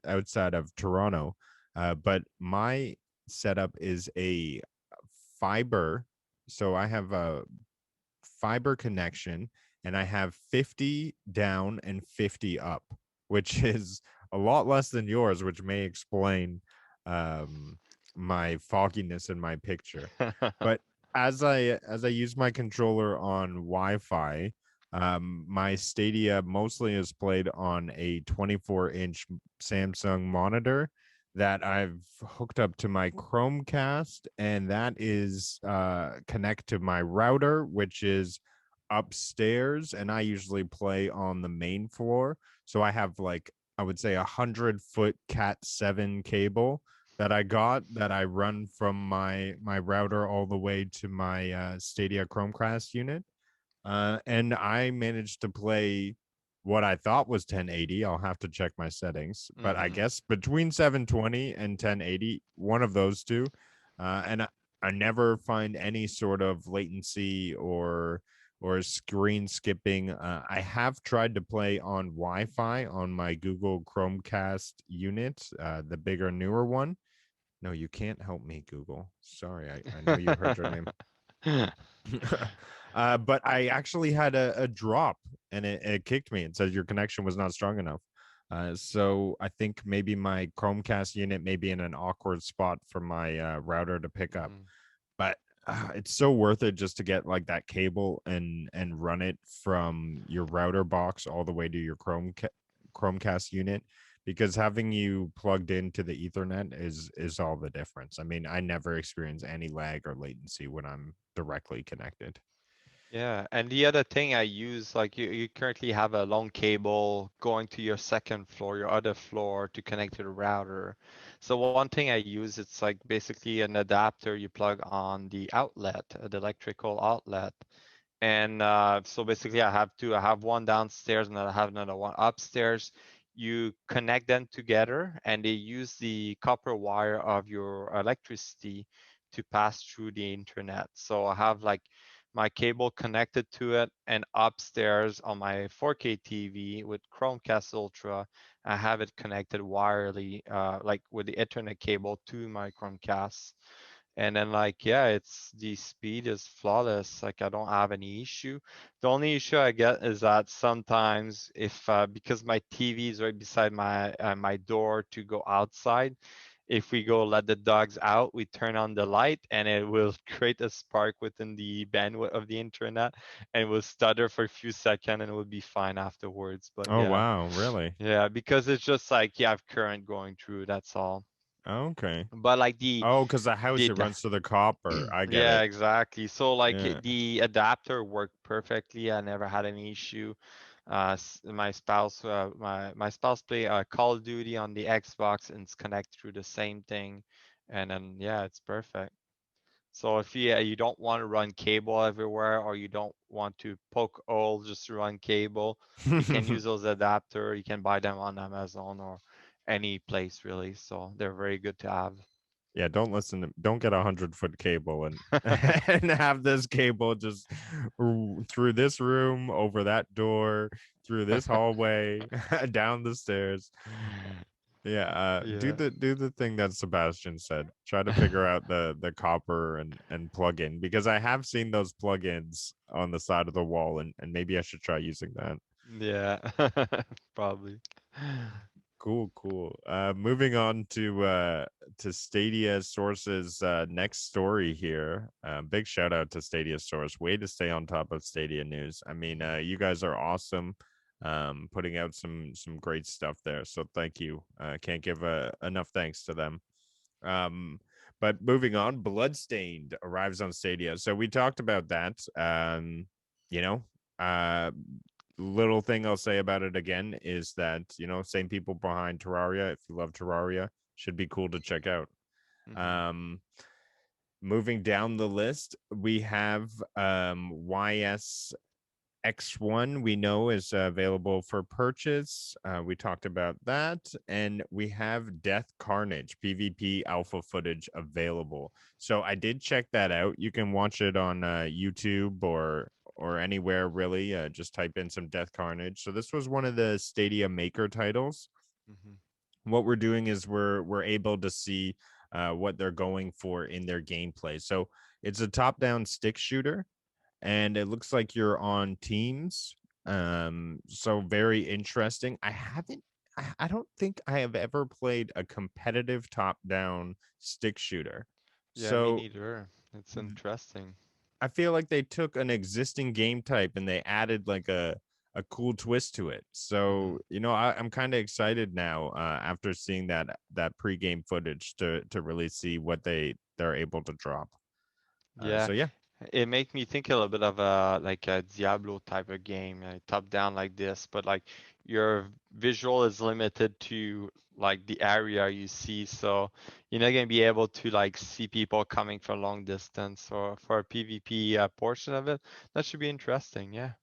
outside of Toronto. But my setup is a fiber. So I have a fiber connection and I have 50 down and 50 up, which is a lot less than yours, which may explain um, my fogginess in my picture. But as I use my controller on Wi-Fi, my Stadia mostly is played on a 24-inch Samsung monitor that I've hooked up to my Chromecast, and that is connect to my router, which is upstairs, and I usually play on the main floor. So I have like I would say 100-foot Cat 7 cable that I got that I run from my router all the way to my Stadia Chromecast unit, and I managed to play what I thought was 1080. I'll have to check my settings, but I Mm-hmm. guess between 720 and 1080, one of those two. And I never find any sort of latency or screen skipping. I have tried to play on Wi-Fi on my Google Chromecast unit, the bigger, newer one. No, you can't help me, Google. Sorry, I know you heard your name. But I actually had a drop and it kicked me. It says your connection was not strong enough. So I think maybe my Chromecast unit may be in an awkward spot for my router to pick up. Mm-hmm. But it's so worth it just to get like that cable and run it from your router box all the way to your Chromecast unit, because having you plugged into the Ethernet is all the difference. I mean, I never experience any lag or latency when I'm directly connected. Yeah, and the other thing I use, like you currently have a long cable going to your second floor, your other floor to connect to the router. So one thing I use, it's like basically an adapter you plug on the outlet, the electrical outlet. And so basically I have two. I have one downstairs and I have another one upstairs. You connect them together and they use the copper wire of your electricity to pass through the internet. So I have like my cable connected to it, and upstairs on my 4K TV with Chromecast Ultra, I have it connected wirely, like with the Ethernet cable to my Chromecast. And then like, yeah, it's the speed is flawless. Like I don't have any issue. The only issue I get is that sometimes if because my TV is right beside my door to go outside, if we go let the dogs out, we turn on the light and it will create a spark within the bandwidth of the internet and it will stutter for a few seconds and it will be fine afterwards. But Oh yeah, wow, really? yeah, because it's just like you have current going through, that's all. Okay. But like Oh, because the house the it runs to the copper. I get yeah, it. exactly. So like Yeah. the adapter worked perfectly. I never had any issue. My spouse play Call of Duty on the Xbox and it's connect through the same thing, and then yeah, it's perfect. So if you don't want to run cable everywhere or you don't want to poke hole just to run cable, you can use those adapter. You can buy them on Amazon or any place really. So they're very good to have. Yeah, don't get 100-foot cable and and have this cable just through this room, over that door, through this hallway, down the stairs. Yeah, Yeah. do the thing that Sebastian said. Try to figure out the copper and plug in, because I have seen those plugins on the side of the wall, and maybe I should try using that. Yeah, probably. Cool, cool. Moving on to Stadia Source's next story here. Big shout out to Stadia Source. Way to stay on top of Stadia news. I mean, Mhm. you guys are awesome. Putting out some great stuff there. So thank you. Can't give enough thanks to them. Um, but moving on, Bloodstained arrives on Stadia. So we talked about that. You know, uh, little thing I'll say about it again is that, same people behind Terraria. If you love Terraria, should be cool to check out. Mhm. Um, moving down the list, we have YS X1, we know is available for purchase. We talked about that. And we have Death Carnage PvP alpha footage available. So I did check that out. You can watch it on YouTube or anywhere really. Just type in some Death Carnage. So this was one of the Stadia Maker titles. Mhm. What we're doing is we're able to see what they're going for in their gameplay. So it's a top-down stick shooter, and it looks like you're on teams. So very interesting. I don't think I have ever played a competitive top down stick shooter. Yeah, me So neither. It's interesting. I feel like they took an existing game type and they added like a cool twist to it. So, Mhm. I'm kind of excited now after seeing that pregame footage to really see what they're able to drop. Yeah, So yeah. it make me think a little bit of a like a Diablo type of game, top down like this, but like your visual is limited to like the area you see, so you're not gonna be able to like see people coming from long distance. Or for a PvP portion of it, that should be interesting. Yeah.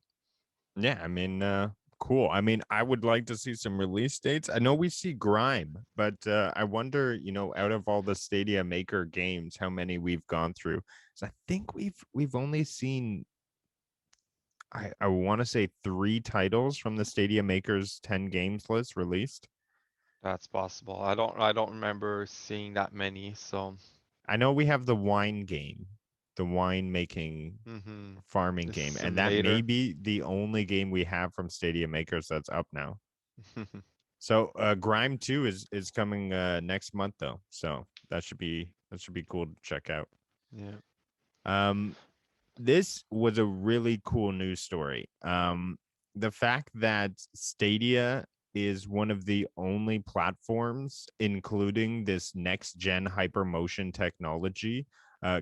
Yeah, I mean, Cool. I mean, I would like to see some release dates. I know we see Grime, but I wonder, out of all the Stadia Maker games, how many we've gone through. So I think we've only seen I want to say 3 titles from the Stadia Makers 10 games list released. That's possible. I don't remember seeing that many. So, I know we have the wine game, the wine making farming the game, and that may simulator. be the only game we have from Stadia Makers that's up now. So Grime 2 is coming next month though. So that should be cool to check out. Yeah. Um this was a really cool news story. The fact that Stadia is one of the only platforms including this next gen hypermotion technology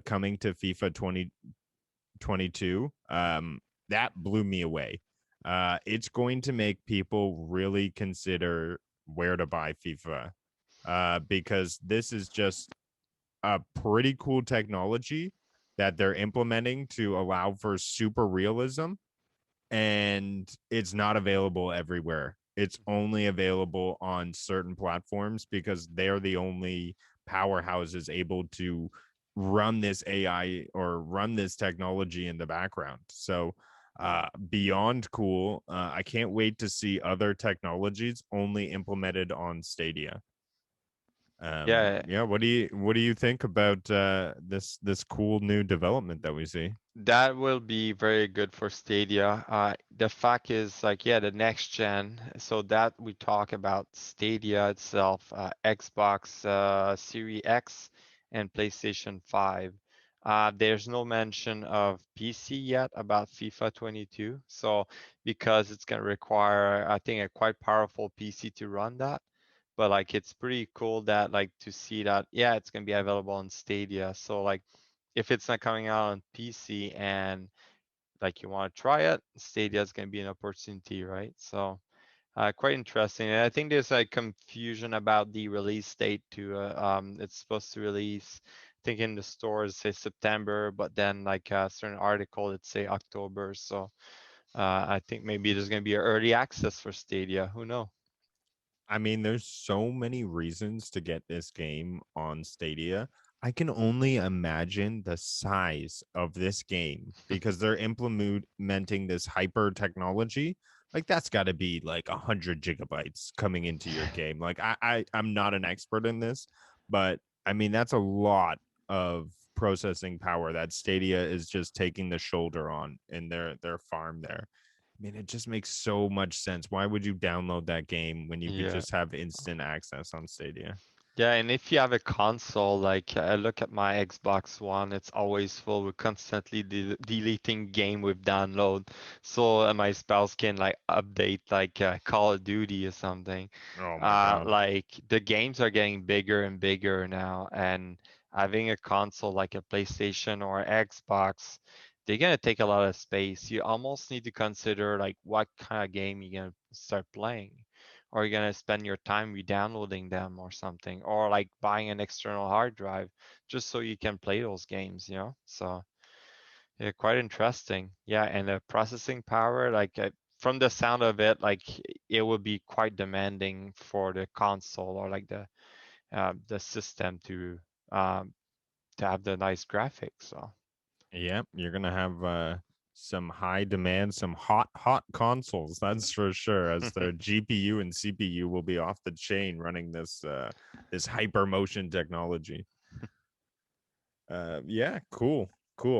coming to FIFA 2022. That blew me away. It's going to make people really consider where to buy FIFA because this is just a pretty cool technology that they're implementing to allow for super realism, and it's not available everywhere. It's only available on certain platforms because they're the only powerhouses able to run this AI or run this technology in the background. So, beyond cool. I can't wait to see other technologies only implemented on Stadia. Yeah, Yeah, what do you think about this cool new development that we see? that will be very good for Stadia. The fact is, like, yeah, the next gen. So that we talk about Stadia itself, Xbox Series X and PlayStation 5. There's no mention of PC yet about FIFA 22. So because it's gonna require, I think, a quite powerful PC to run that. But like, it's pretty cool that like to see that, yeah, it's gonna be available on Stadia. So like, if it's not coming out on PC and like you want to try it, Stadia is going to be an opportunity, right? So quite interesting. And I think there's like confusion about the release date too. It's supposed to release, I think in the stores say September, but then like a certain article it say October. So I think maybe there's going to be early access for Stadia. Who knows? I mean, there's so many reasons to get this game on Stadia. I can only imagine the size of this game because they're implementing this hyper technology. Like that's got to be like 100 GB coming into your game. Like I'm not an expert in this, but I mean that's a lot of processing power that Stadia is just taking the shoulder on in their farm there. I mean, it just makes so much sense. Why would you download that game when you could Yeah. just have instant access on Stadia? Yeah, and if you have a console, like I look at my Xbox One, it's always full. We're constantly deleting game with download, so my spouse can like update like Call of Duty or something. Oh my god. Like the games are getting bigger and bigger now, and having a console like a PlayStation or Xbox, they're gonna take a lot of space. You almost need to consider like what kind of game you're gonna start playing. Or you're gonna spend your time re-downloading them or something, or like buying an external hard drive just so you can play those games, you know? So yeah, quite interesting. Yeah, and the processing power, like from the sound of it, like it would be quite demanding for the console or like the system um to have the nice graphics. So Yep, you're gonna have some high demand, some hot consoles. That's for sure. As their GPU and CPU will be off the chain running this hyper motion technology. Yeah, cool.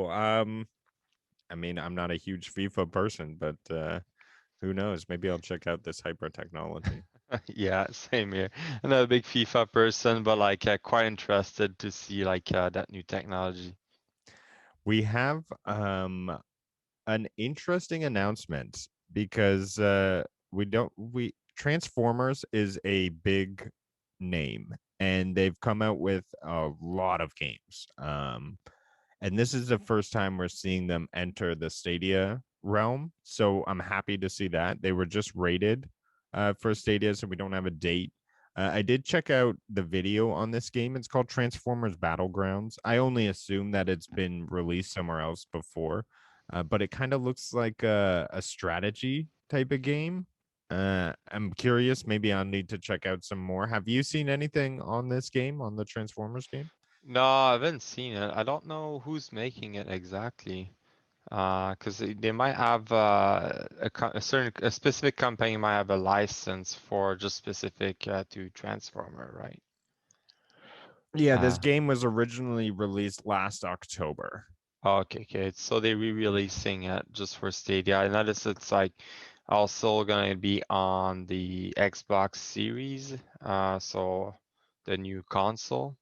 I mean, I'm not a huge FIFA person, but who knows? Maybe I'll check out this hyper technology. yeah, same here. I'm not a big FIFA person, but like quite interested to see like that new technology. We have an interesting announcement because we Transformers is a big name and they've come out with a lot of games. And this is the first time we're seeing them enter the Stadia realm. So I'm happy to see that. They were just rated for Stadia, so we don't have a date. I did check out the video on this game. It's called Transformers Battlegrounds. I only assume that it's been released somewhere else before, but it kind of looks like a strategy type of game. I'm curious. Maybe I'll need to check out some more. Have you seen anything on this game, on the Transformers game? No, I haven't seen it. I don't know who's making it exactly. Because they might have a specific company might have a license for just specific to Transformer, right? Yeah, this Uh, game was originally released last October. okay, okay. So they re-releasing it just for Stadia. I noticed it's like also gonna be on the Xbox Series, so the new console.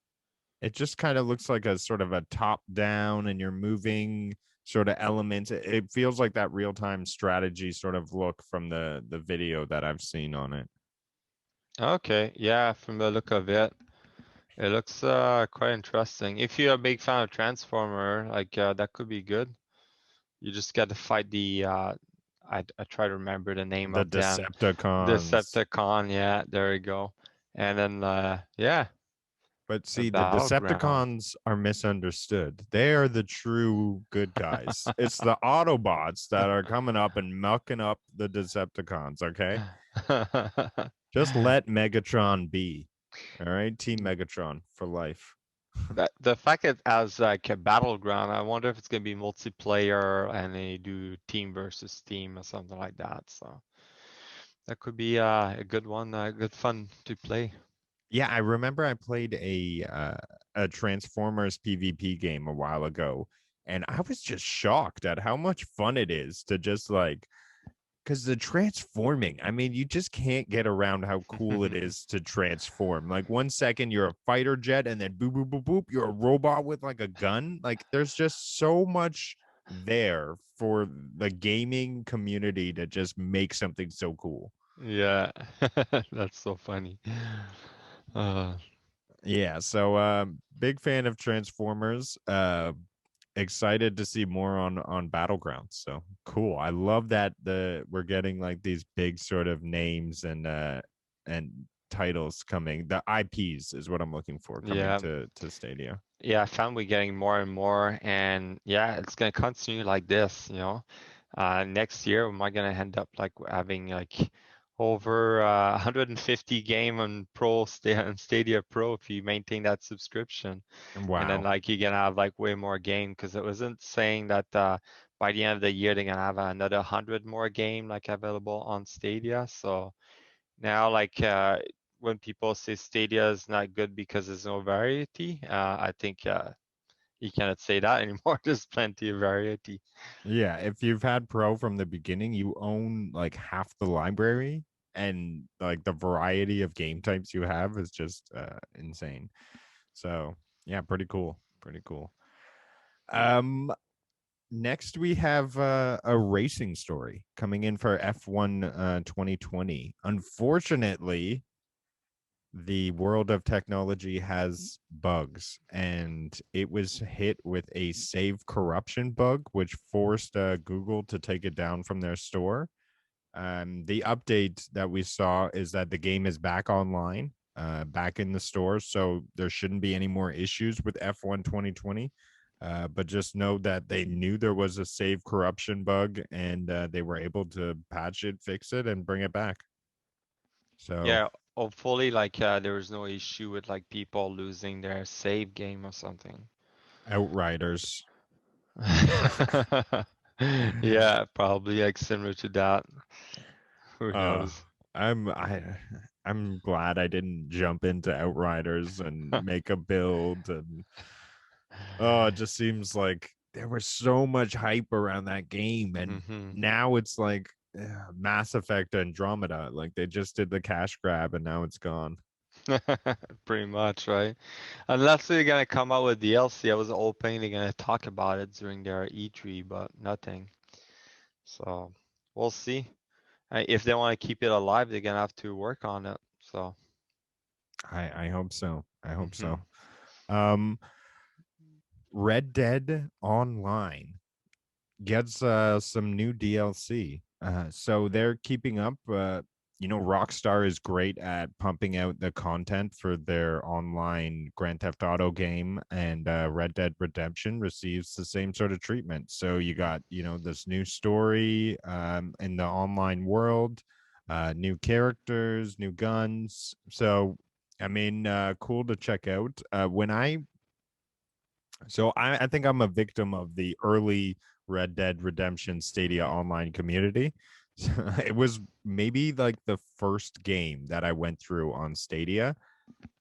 It just kind of looks like a sort of a top down and you're moving sort of elements. It feels like that real time strategy sort of look from the video that I've seen on it. Okay, yeah, from the look of it. It looks quite interesting. If you're a big fan of Transformer, like that could be good. You just got to fight the I try to remember the name The of them. Decepticons. Decepticon, yeah, there we go. And then yeah, But the see, the battleground. Decepticons are misunderstood. They are the true good guys. It's the Autobots that are coming up and mucking up the Decepticons, okay? Just let Megatron be. All right, Team Megatron for life. That the fact it has like a battleground, I wonder if it's gonna be multiplayer and they do team versus team or something like that. So that could be a good one, good fun to play. Yeah, I remember I played a Transformers PvP game a while ago, and I was just shocked at how much fun it is to just like because the transforming, I mean, you just can't get around how cool it is to transform. Like 1 second you're a fighter jet, and then boop boop boop boop, you're a robot with like a gun. Like there's just so much there for the gaming community to just make something so cool. Yeah, that's so funny. Uh, Yeah, so big fan of Transformers. Excited to see more on Battlegrounds. So cool. I love that we're getting like these big sort of names and titles coming. The IPs is what I'm looking for coming yeah, to Stadia. yeah, I found we're getting more and more, and yeah, it's gonna continue like this, you know. Next year, am I gonna end up like having like over 150 game on and Stadia Pro if you maintain that subscription, and then Wow. like you're gonna have like way more game because it wasn't saying that by the end of the year they're gonna have another 100 more game like available on Stadia. So now like when people say Stadia is not good because there's no variety, I think you cannot say that anymore. There's plenty of variety. Yeah, if you've had Pro from the beginning, you own like half the library, and like the variety of game types you have is just insane. So, yeah, pretty cool. Pretty cool. Um Next, we have a racing story coming in for F1 2020. Unfortunately, the world of technology has bugs, and it was hit with a save corruption bug, which forced Google to take it down from their store. The update that we saw is that the game is back online, back in the store, so there shouldn't be any more issues with F1 2020. But just know that they knew there was a save corruption bug, and they were able to patch it, fix it, and bring it back. So, Yeah, hopefully like there was no issue with like people losing their save game or something. Outriders. Yeah, probably like similar to that. Who uh, knows? I'm I I'm glad I didn't jump into Outriders and make a build. And oh, it just seems like there was so much hype around that game, and Hmm. now it's like Mass Effect Andromeda. Like they just did the cash grab, and now it's gone. Pretty much, right? Unless they're gonna come out with DLC, I was hoping they're gonna talk about it during their E3, but nothing. So we'll see. If they want to keep it alive, they're gonna have to work on it. So. I hope so. I hope Hmm. so. Um, Red Dead Online gets some new DLC. So they're keeping up. Rockstar is great at pumping out the content for their online Grand Theft Auto game, and Red Dead Redemption receives the same sort of treatment. So you got, this new story in the online world. new characters, new guns. So, I mean, cool to check out. I think I'm a victim of the early Red Dead Redemption Stadia online community. So it was maybe like the first game that I went through on Stadia.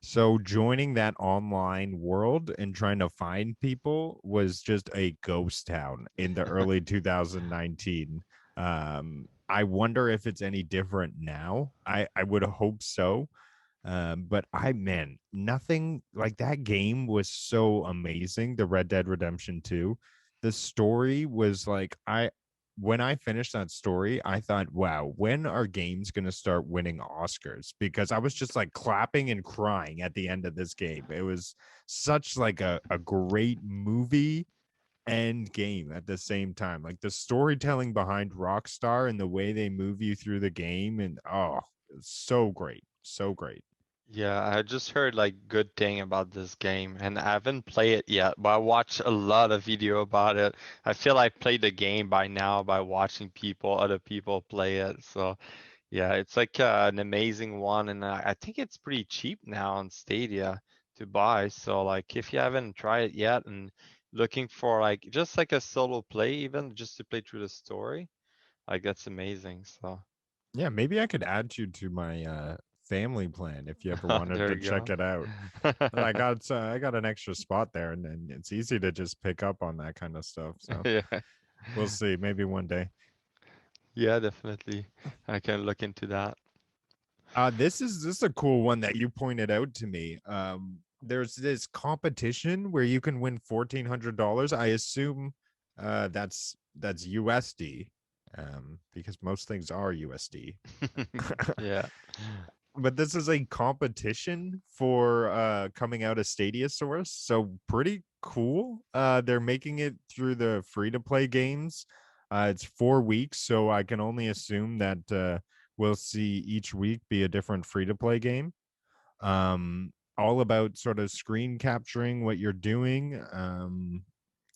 So joining that online world and trying to find people was just a ghost town in the early 2019. I wonder if it's any different now. I would hope so. But man, nothing like that game was so amazing. The Red Dead Redemption 2. The story was like, when I finished that story, I thought, wow, when are games going to start winning Oscars? Because I was just like clapping and crying at the end of this game. It was such like a great movie and game at the same time. Like the storytelling behind Rockstar and the way they move you through the game. And oh, it's so great. So great. Yeah, I just heard like good thing about this game and I haven't played it yet, but I watched a lot of video about it. I feel I played the game by now by watching other people play it. So yeah, it's like an amazing one and I think it's pretty cheap now on Stadia to buy. So like if you haven't tried it yet and looking for like just like a solo play even just to play through the story, like that's amazing. So Yeah, maybe I could add you to my family plan if you ever wanted there to you check go. it out. I got an extra spot there, and it's easy to just pick up on that kind of stuff. So Yeah. we'll see. Maybe one day. Yeah, definitely. I can look into that. This is a cool one that you pointed out to me. There's this competition where you can win $1,400. I assume that's USD, because most things are USD. Yeah. But this is a competition for coming out of Stadia Source, so pretty cool. They're making it through the free to play games. It's 4 weeks, so I can only assume that we'll see each week be a different free to play game. All about sort of screen capturing what you're doing.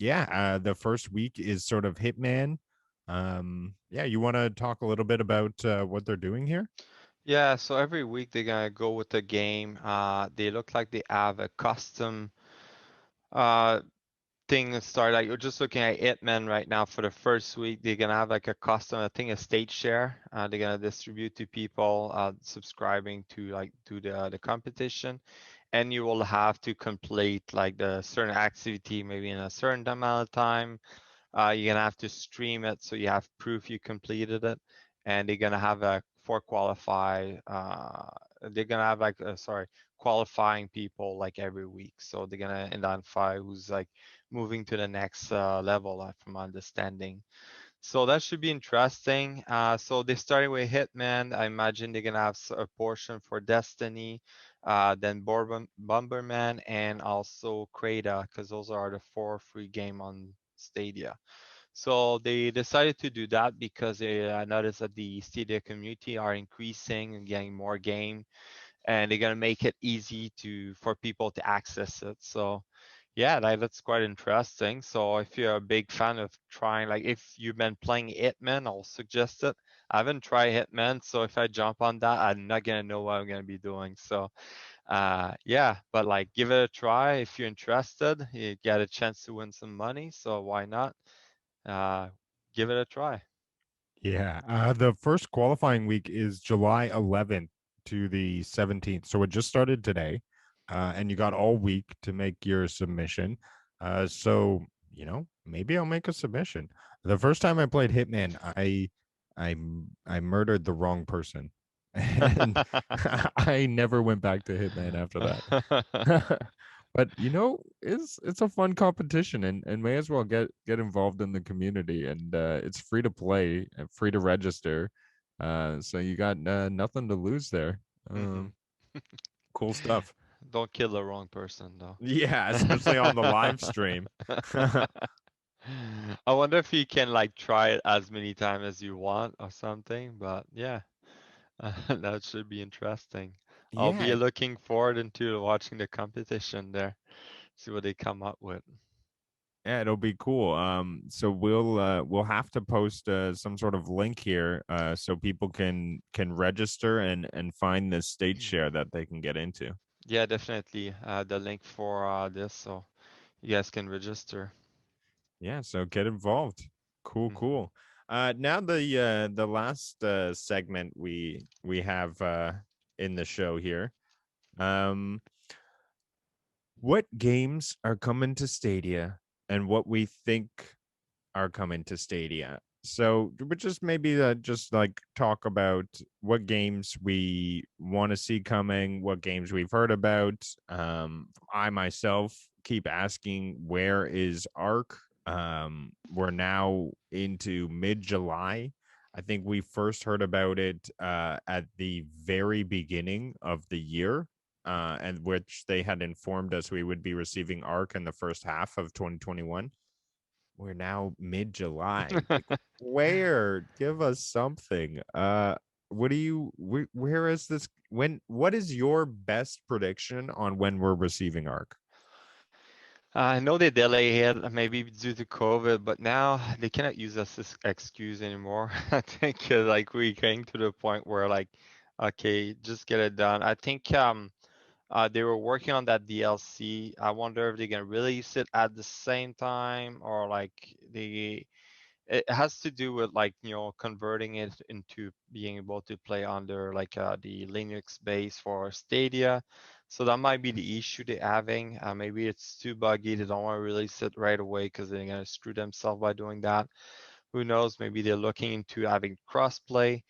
The first week is sort of Hitman. Yeah, you want to talk a little bit about what they're doing here? Yeah, so every week they're gonna go with a game. They look like they have a custom uh thing to start. Like you're just looking at Hitman right now for the first week. They're gonna have like a custom, I think a state share. They're gonna distribute to people subscribing to the competition. And you will have to complete like the certain activity maybe in a certain amount of time. You're gonna have to stream it so you have proof you completed it, and they're gonna have a for qualify. They're gonna have like sorry qualifying people like every week, so they're gonna identify who's like moving to the next level, from my understanding. So that should be interesting. So they started with Hitman. I imagine they're gonna have a portion for Destiny, then Bomberman, and also Crata, because those are the four free game on Stadia. So they decided to do that because they noticed that the Stadia community are increasing and getting more game, and they're gonna make it easy for people to access it. So yeah, that's quite interesting. So if you're a big fan of trying, like if you've been playing Hitman, I'll suggest it. I haven't tried Hitman, so if I jump on that, I'm not gonna know what I'm gonna be doing. So yeah, but like give it a try if you're interested. You get a chance to win some money, so why not? Uh, give it a try. Yeah. The first qualifying week is July 11th to the 17th. So it just started today. And you got all week to make your submission. So, maybe I'll make a submission. The first time I played Hitman, I I murdered the wrong person. And I never went back to Hitman after that. But it's a fun competition, and may as well get involved in the community, and it's free to play and free to register, so you got nothing to lose there. Mhm. Cool stuff. Don't kill the wrong person though. Yeah, especially on the live stream. I wonder if you can like try it as many times as you want or something, but yeah, that should be interesting. I'll be Yeah, looking forward into watching the competition there, see what they come up with. Yeah, it'll be cool. So we'll have to post some sort of link here, so people can register and find this state share that they can get into. Yeah, definitely. The link for this, so you guys can register. Yeah, so get involved. Cool, Mhm. cool. Now the last segment we have in the show here. Um, what games are coming to Stadia and what we think are coming to Stadia. So we just maybe just like talk about what games we want to see coming, what games we've heard about. I myself keep asking, where is Arc? We're now into mid-July. I think we first heard about it at the very beginning of the year, and which they had informed us we would be receiving Arc in the first half of 2021. We're now mid-July. Like, where? Give us something. What do you where is this what is your best prediction on when we're receiving Arc? I know they delay it maybe due to COVID, but now they cannot use us as excuse anymore. I think like we're getting to the point where like, okay, just get it done. I think they were working on that DLC. I wonder if they can release it at the same time or like they it has to do with like converting it into being able to play under like the Linux base for Stadia. So that might be the issue they're having. Maybe it's too buggy. They don't want to release it right away because they're gonna screw themselves by doing that. Who knows? Maybe they're looking into having crossplay.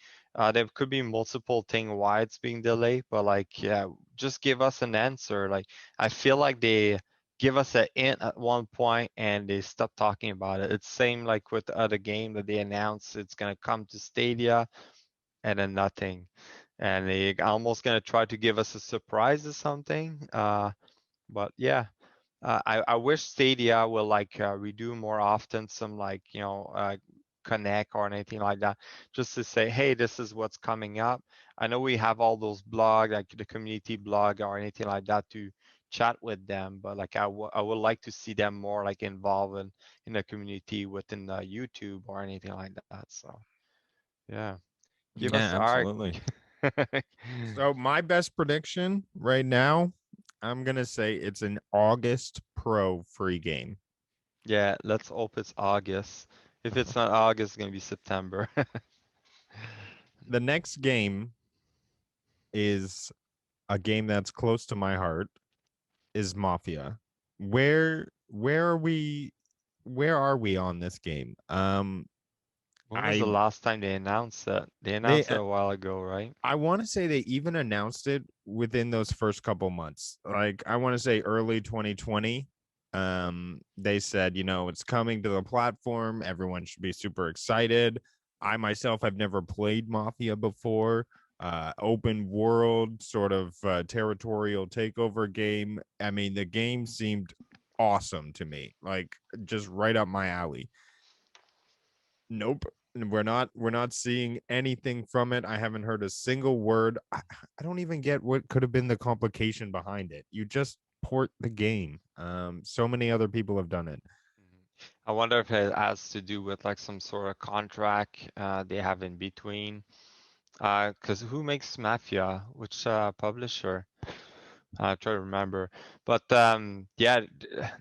There could be multiple thing why it's being delayed, but like, yeah, just give us an answer. Like, I feel like they give us an int at one point and they stop talking about it. It's same like with the other game that they announced it's gonna come to Stadia and then nothing. And they almost gonna try to give us a surprise or something. But yeah, I wish Stadia will like redo more often some like connect or anything like that, just to say, hey, this is what's coming up. I know we have all those blog like the community blog or anything like that to chat with them, but like I would like to see them more like involved in the community within the YouTube or anything like that. So yeah, give us Yeah, art. absolutely. So my best prediction right now, I'm gonna say it's an August Pro free game. Yeah, let's hope it's August. If it's not August, it's gonna be September. The next game is a game that's close to my heart, is Mafia. Where are we on this game? When was I the last time they announced that? They they announced it a while ago, right? I want to say they even announced it within those first couple months. Like, I want to say early 2020. They said, it's coming to the platform. Everyone should be super excited. I myself have never played Mafia before. Open world sort of territorial takeover game. I mean, the game seemed awesome to me. Like, just right up my alley. Nope. We're not seeing anything from it. I haven't heard a single word. I don't even get what could have been the complication behind it. You just port the game. So many other people have done it. Mhm. I wonder if it has to do with like some sort of contract they have in between. Because who makes Mafia? Which publisher? I try to remember. But yeah,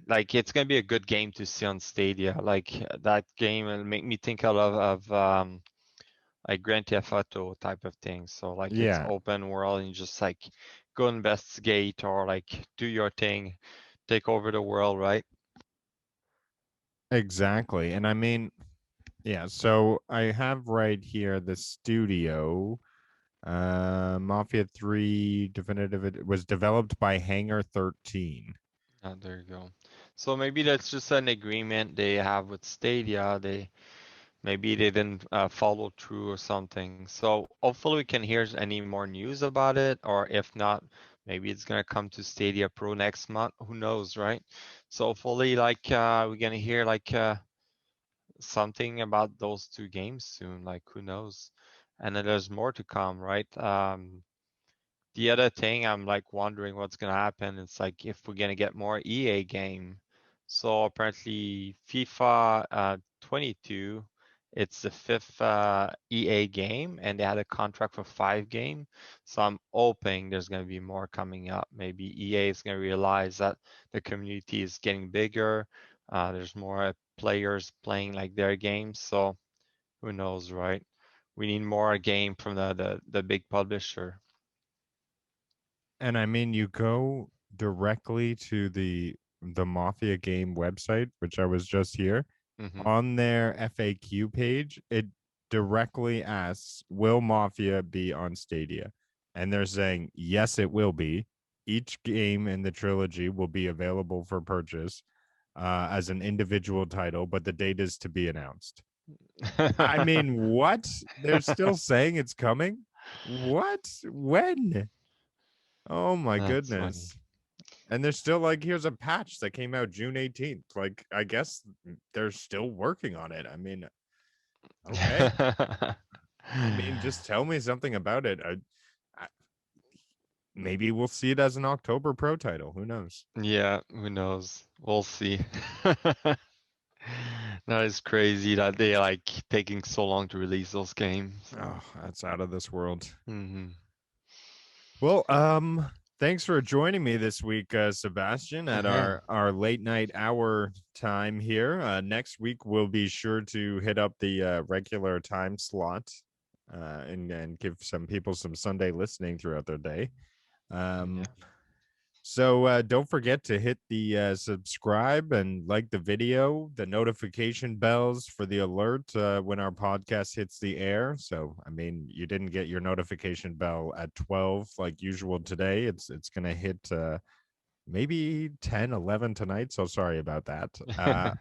like it's gonna be a good game to see on Stadia. Like that game will make me think a lot of like Grand Theft Auto type of thing. So like it's Yeah, open world and you just like go investigate or like do your thing, take over the world, right? exactly. And I mean, yeah, so I have right here the studio. Mafia 3 Definitive it was developed by Hangar 13. There you go. So maybe that's just an agreement they have with Stadia. Maybe they didn't follow through or something. So hopefully we can hear any more news about it, or if not, maybe it's gonna come to Stadia Pro next month. Who knows, right? So hopefully, like we're gonna hear like something about those two games soon. Like who knows? And then there's more to come, right? The other thing I'm like wondering what's gonna happen. It's like if we're gonna get more EA game. So apparently FIFA 22, it's the fifth EA game, and they had a contract for 5 games. So I'm hoping there's going to be more coming up. Maybe EA is going to realize that the community is getting bigger. There's more players playing like their games. So who knows, right? We need more game from the big publisher. And I mean, you go directly to the Mafia game website, which I was just here. Hmm. On their FAQ page, it directly asks, "Will Mafia be on Stadia?" And they're saying, "Yes, it will be. Each game in the trilogy will be available for purchase as an individual title, but the date is to be announced." I mean, what? They're still saying it's coming? What? When? Oh my That's funny. goodness. And they're still like, here's a patch that came out June 18th. Like, I guess they're still working on it. I mean, okay. I mean, just tell me something about it. I, maybe we'll see it as an October Pro title. Who knows? Yeah, who knows? We'll see. That is crazy that they like taking so long to release those games. Oh, that's out of this world. Hmm. Well, thanks for joining me this week, Sebastian, at Yeah, our late night hour time here. Next week we'll be sure to hit up the regular time slot, and give some people some Sunday listening throughout their day. Um, yeah, so don't forget to hit the subscribe and like the video, the notification bells for the alert when our podcast hits the air. So, I mean, you didn't get your notification bell at 12 like usual today. It's going to hit maybe 10, 11 tonight. So sorry about that.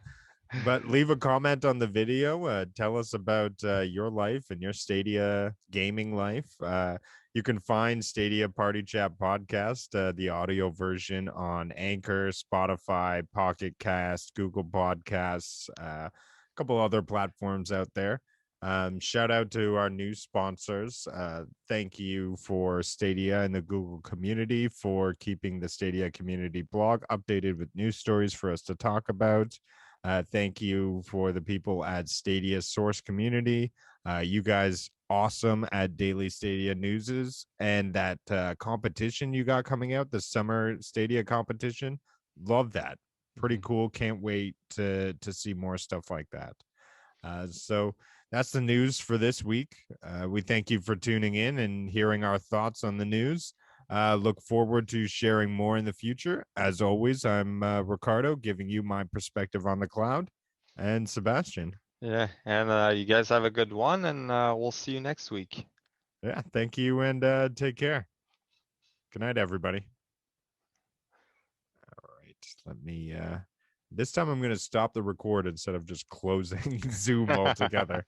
But leave a comment on the video. Tell us about your life and your Stadia gaming life. You can find Stadia Party Chat Podcast, the audio version on Anchor, Spotify, Pocket Cast, Google Podcasts, a couple other platforms out there. Shout out to our new sponsors. Thank you for Stadia and the Google community for keeping the Stadia community blog updated with news stories for us to talk about. Thank you for the people at Stadia Source Community. You guys awesome at Daily Stadia Newses, and that competition you got coming out, the summer Stadia competition. Love that. Pretty mhm. cool. Can't wait to see more stuff like that. So that's the news for this week. We thank you for tuning in and hearing our thoughts on the news. Look forward to sharing more in the future. As always, I'm Ricardo, giving you my perspective on the cloud, and Sebastian. Yeah, and you guys have a good one, and we'll see you next week. Yeah, thank you and take care. Good night, everybody. All right, let me. This time I'm going to stop the record instead of just closing Zoom altogether.